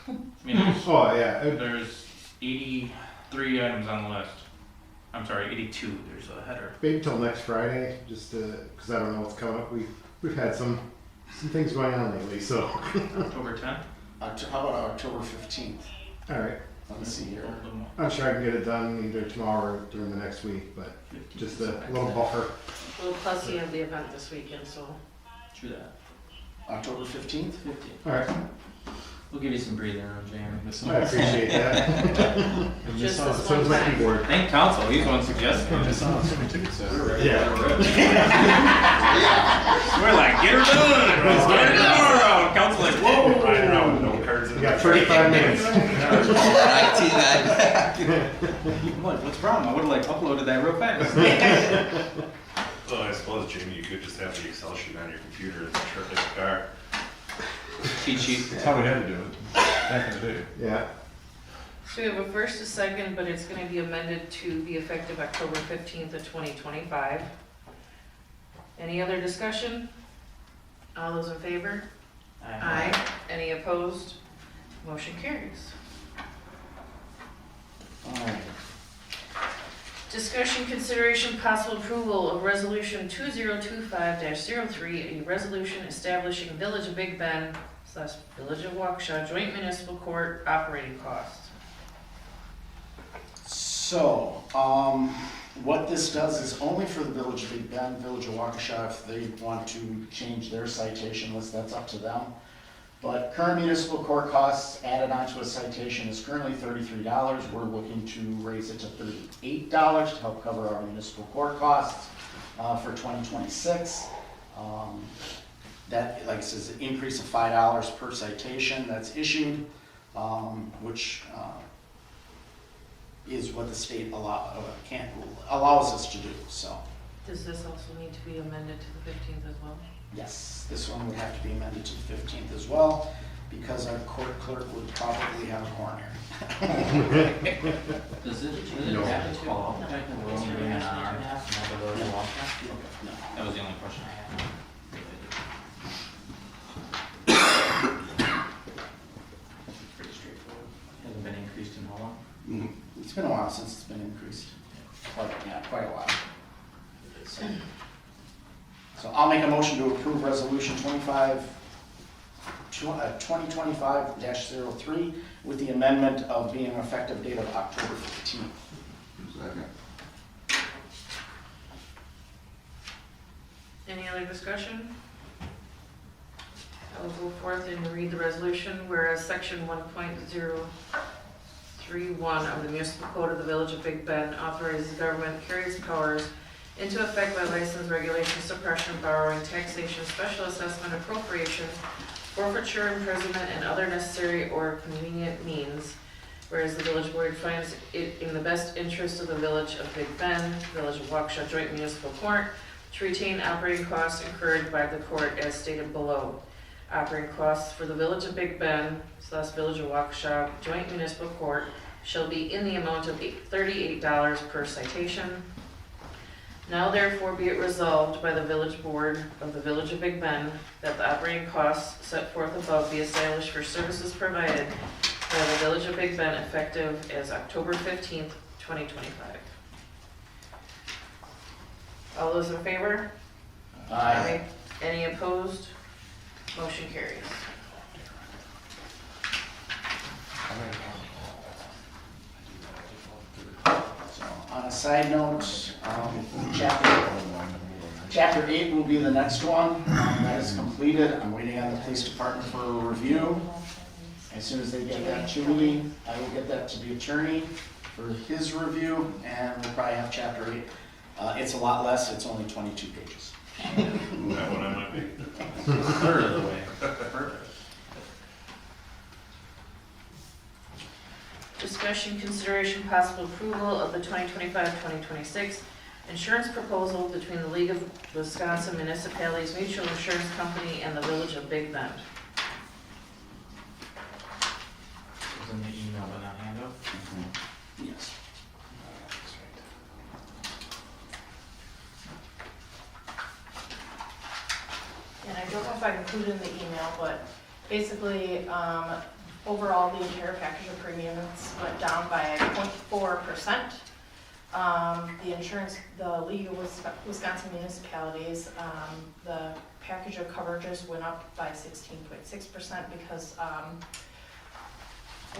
Speaker 9: I mean,
Speaker 3: Oh, yeah.
Speaker 9: there's 83 items on the list. I'm sorry, 82, there's a header.
Speaker 3: Maybe till next Friday, just because I don't know what's coming up. We've had some things going on lately, so.
Speaker 9: October 10th?
Speaker 5: How about October 15th?
Speaker 3: All right.
Speaker 5: Let me see here.
Speaker 3: I'm sure I can get it done either tomorrow or during the next week, but just a little buffer.
Speaker 1: Well, plus you have the event this weekend, so.
Speaker 9: True that.
Speaker 5: October 15th?
Speaker 9: 15.
Speaker 3: All right.
Speaker 9: We'll give you some breathing room, Jamie.
Speaker 3: I appreciate that.
Speaker 1: Just
Speaker 3: So
Speaker 1: this
Speaker 3: is
Speaker 1: one
Speaker 3: my
Speaker 1: time.
Speaker 3: keyboard.
Speaker 9: Thank council, he's the one suggesting it.
Speaker 6: Miss out, so many tickets Saturday.
Speaker 3: Yeah.
Speaker 9: We're like, get her done, let's get her tomorrow. Council like, whoa.
Speaker 11: Riding around with no cards in
Speaker 3: We got
Speaker 11: the-
Speaker 3: 35 minutes.
Speaker 9: What's the problem? I would've like uploaded that real fast.
Speaker 11: Well, I suppose, Jamie, you could just have the Excel sheet on your computer and trip the car.
Speaker 9: Cheat sheet.
Speaker 6: That's how we had to do it back in the day.
Speaker 3: Yeah.
Speaker 1: So we have a first, a second, but it's gonna be amended to be effective October 15th of 2025. Any other discussion? All those in favor? Aye. Any opposed? Motion carries.
Speaker 5: Alright.
Speaker 1: Discussion, consideration, possible approval of resolution 2025-03, a resolution establishing Village of Big Bend / Village of Waukesha joint municipal court operating costs.
Speaker 5: So, what this does is only for the Village of Big Bend, Village of Waukesha, if they want to change their citation list, that's up to them. But current municipal court costs added onto a citation is currently $33. We're looking to raise it to $38 to help cover our municipal court costs for 2026. That, like I said, is an increase of $5 per citation that's issued, which is what the state allows us to do, so.
Speaker 1: Does this also need to be amended to the 15th as well?
Speaker 5: Yes, this one would have to be amended to the 15th as well, because our court clerk would probably have a coronary.
Speaker 9: Does it
Speaker 3: No.
Speaker 9: have to call technical room doing an hour and a half, not the Village of Waukesha?
Speaker 5: No.
Speaker 9: That was the only question I had. Pretty straightforward. Hasn't been increased in how long?
Speaker 5: It's been a while since it's been increased. Quite a while. So I'll make a motion to approve resolution 2025-03 with the amendment of being an effective date of October 15th.
Speaker 10: Second.
Speaker 1: Any other discussion? I will go forth and read the resolution, whereas section 1.031 of the municipal code of the Village of Big Bend authorizes the government to carry its powers into effect by license, regulation, suppression, borrowing, taxation, special assessment, appropriation, forfeiture, imprisonment, and other necessary or convenient means. Whereas the village board finds it in the best interest of the Village of Big Bend, Village of Waukesha Joint Municipal Court, to retain operating costs incurred by the court as stated below. Operating costs for the Village of Big Bend / Village of Waukesha Joint Municipal Court shall be in the amount of $38 per citation. Now therefore be it resolved by the village board of the Village of Big Bend that the operating costs set forth above be established for services provided by the Village of Big Bend effective as October 15th, 2025. All those in favor?
Speaker 5: Aye.
Speaker 1: Any opposed? Motion carries.
Speaker 5: So, on a side note, chapter 8 will be the next one. That is completed. I'm waiting on the police department for a review. As soon as they get that to me, I will get that to the attorney for his review, and we'll probably have chapter 8. It's a lot less, it's only 22 pages.
Speaker 11: That one I might be.
Speaker 9: Third of the way. Perfect.
Speaker 1: Discussion, consideration, possible approval of the 2025-2026 insurance proposal between the League of Wisconsin Municipalities Mutual Insurance Company and the Village of Big Bend.
Speaker 9: It was in the email but not handout.
Speaker 5: Yes.
Speaker 8: And I don't know if I included in the email, but basically, overall, the entire package of premiums went down by 0.4%. The insurance, the League of Wisconsin Municipalities, the package of coverages went up by 16.6% because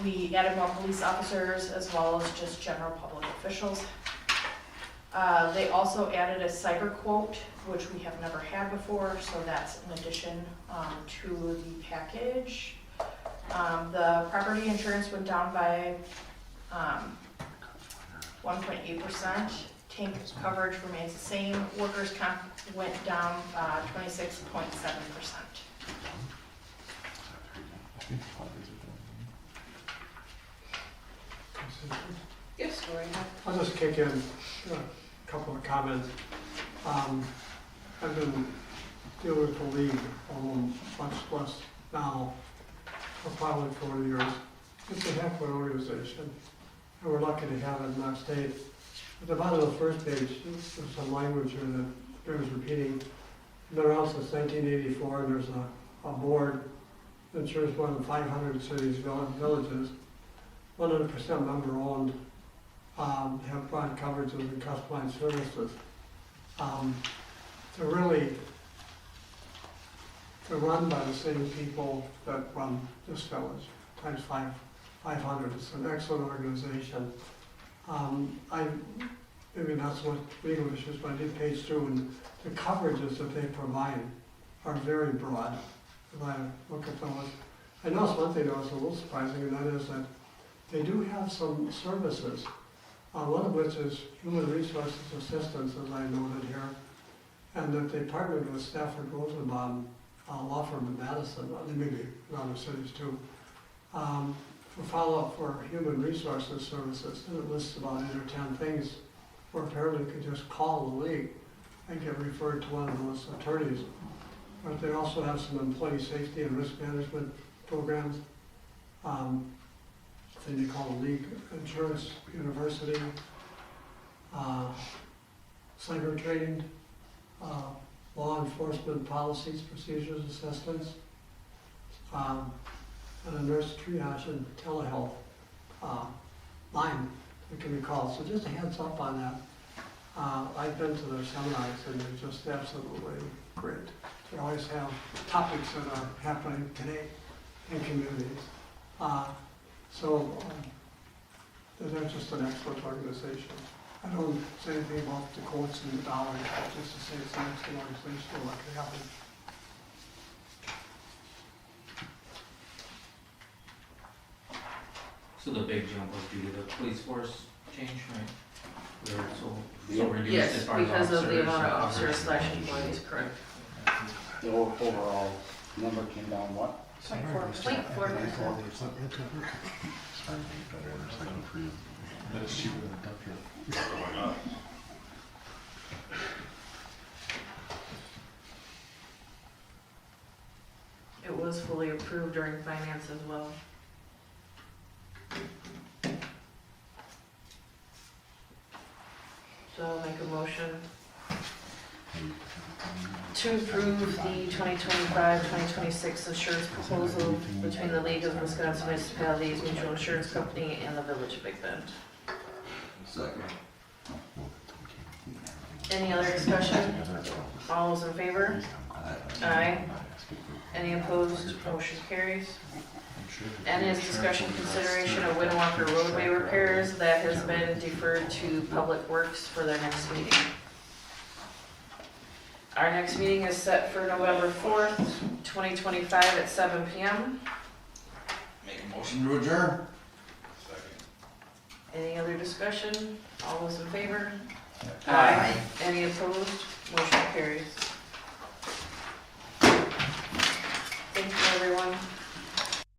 Speaker 8: we added more police officers as well as just general public officials. They also added a cyber quote, which we have never had before, so that's an addition to the package. The property insurance went down by 1.8%. Tank coverage remains the same. Workers' comp went down 26.7%.
Speaker 1: Yes, go right ahead.
Speaker 4: I'll just kick in a couple of comments. I've been dealing with the league, although much less now, for probably 4 years. It's a heck of an organization, and we're lucky to have it in our state. At the bottom of the first page, there's some language here that bears repeating. It's been around since 1984, and there's a board that ensures more than 500 cities, villages, 100% member-owned, have broad coverage of the customized services. They're run by the same people that run this village, times 500. It's an excellent organization. Maybe not so much legal issues, but I did page through, and the coverages that they provide are very broad. If I look at those, I noticed one thing that was a little surprising, and that is that they do have some services, one of which is human resources assistance, as I noted here, and that they partnered with Stafford Rosenbaum, a law firm in Madison, maybe in other cities too, for follow-up for human resources services. And it lists about 8 or 10 things where apparently you could just call the league and get referred to one of those attorneys. But they also have some employee safety and risk management programs. Thing they call the League Insurance University, cyber training, law enforcement policies, procedures, assistance, and a nurse triage and telehealth line that can be called. So just a heads up on that. I've been to their seminars and they're just absolutely great. They always have topics that are happening today in communities. They're just an excellent organization. I don't say anything about the quotes and the dollars, but just to say it's an excellent organization, we're lucky to have it.
Speaker 9: So the big jump was due to the police force change, right? They were so reduced
Speaker 1: Yes,
Speaker 9: as far as
Speaker 1: because of the amount of
Speaker 9: officers.
Speaker 1: officers / employees, correct.
Speaker 5: The overall number came down what?
Speaker 8: 0.4%.
Speaker 6: That is cheaper than a dump truck.
Speaker 1: It was fully approved during finance as well. So I'll make a motion to approve the 2025-2026 insurance proposal between the League of Wisconsin Municipalities Mutual Insurance Company and the Village of Big Bend.
Speaker 10: Second.
Speaker 1: Any other discussion? All those in favor? Aye. Any opposed? Motion carries. N is discussion consideration of Winwalker roadway repairs. That has been deferred to Public Works for their next meeting. Our next meeting is set for November 4th, 2025 at 7 p.m.
Speaker 10: Make a motion to adjourn.
Speaker 1: Any other discussion? All those in favor?
Speaker 10: Aye.
Speaker 1: Any opposed? Motion carries. Thank you, everyone.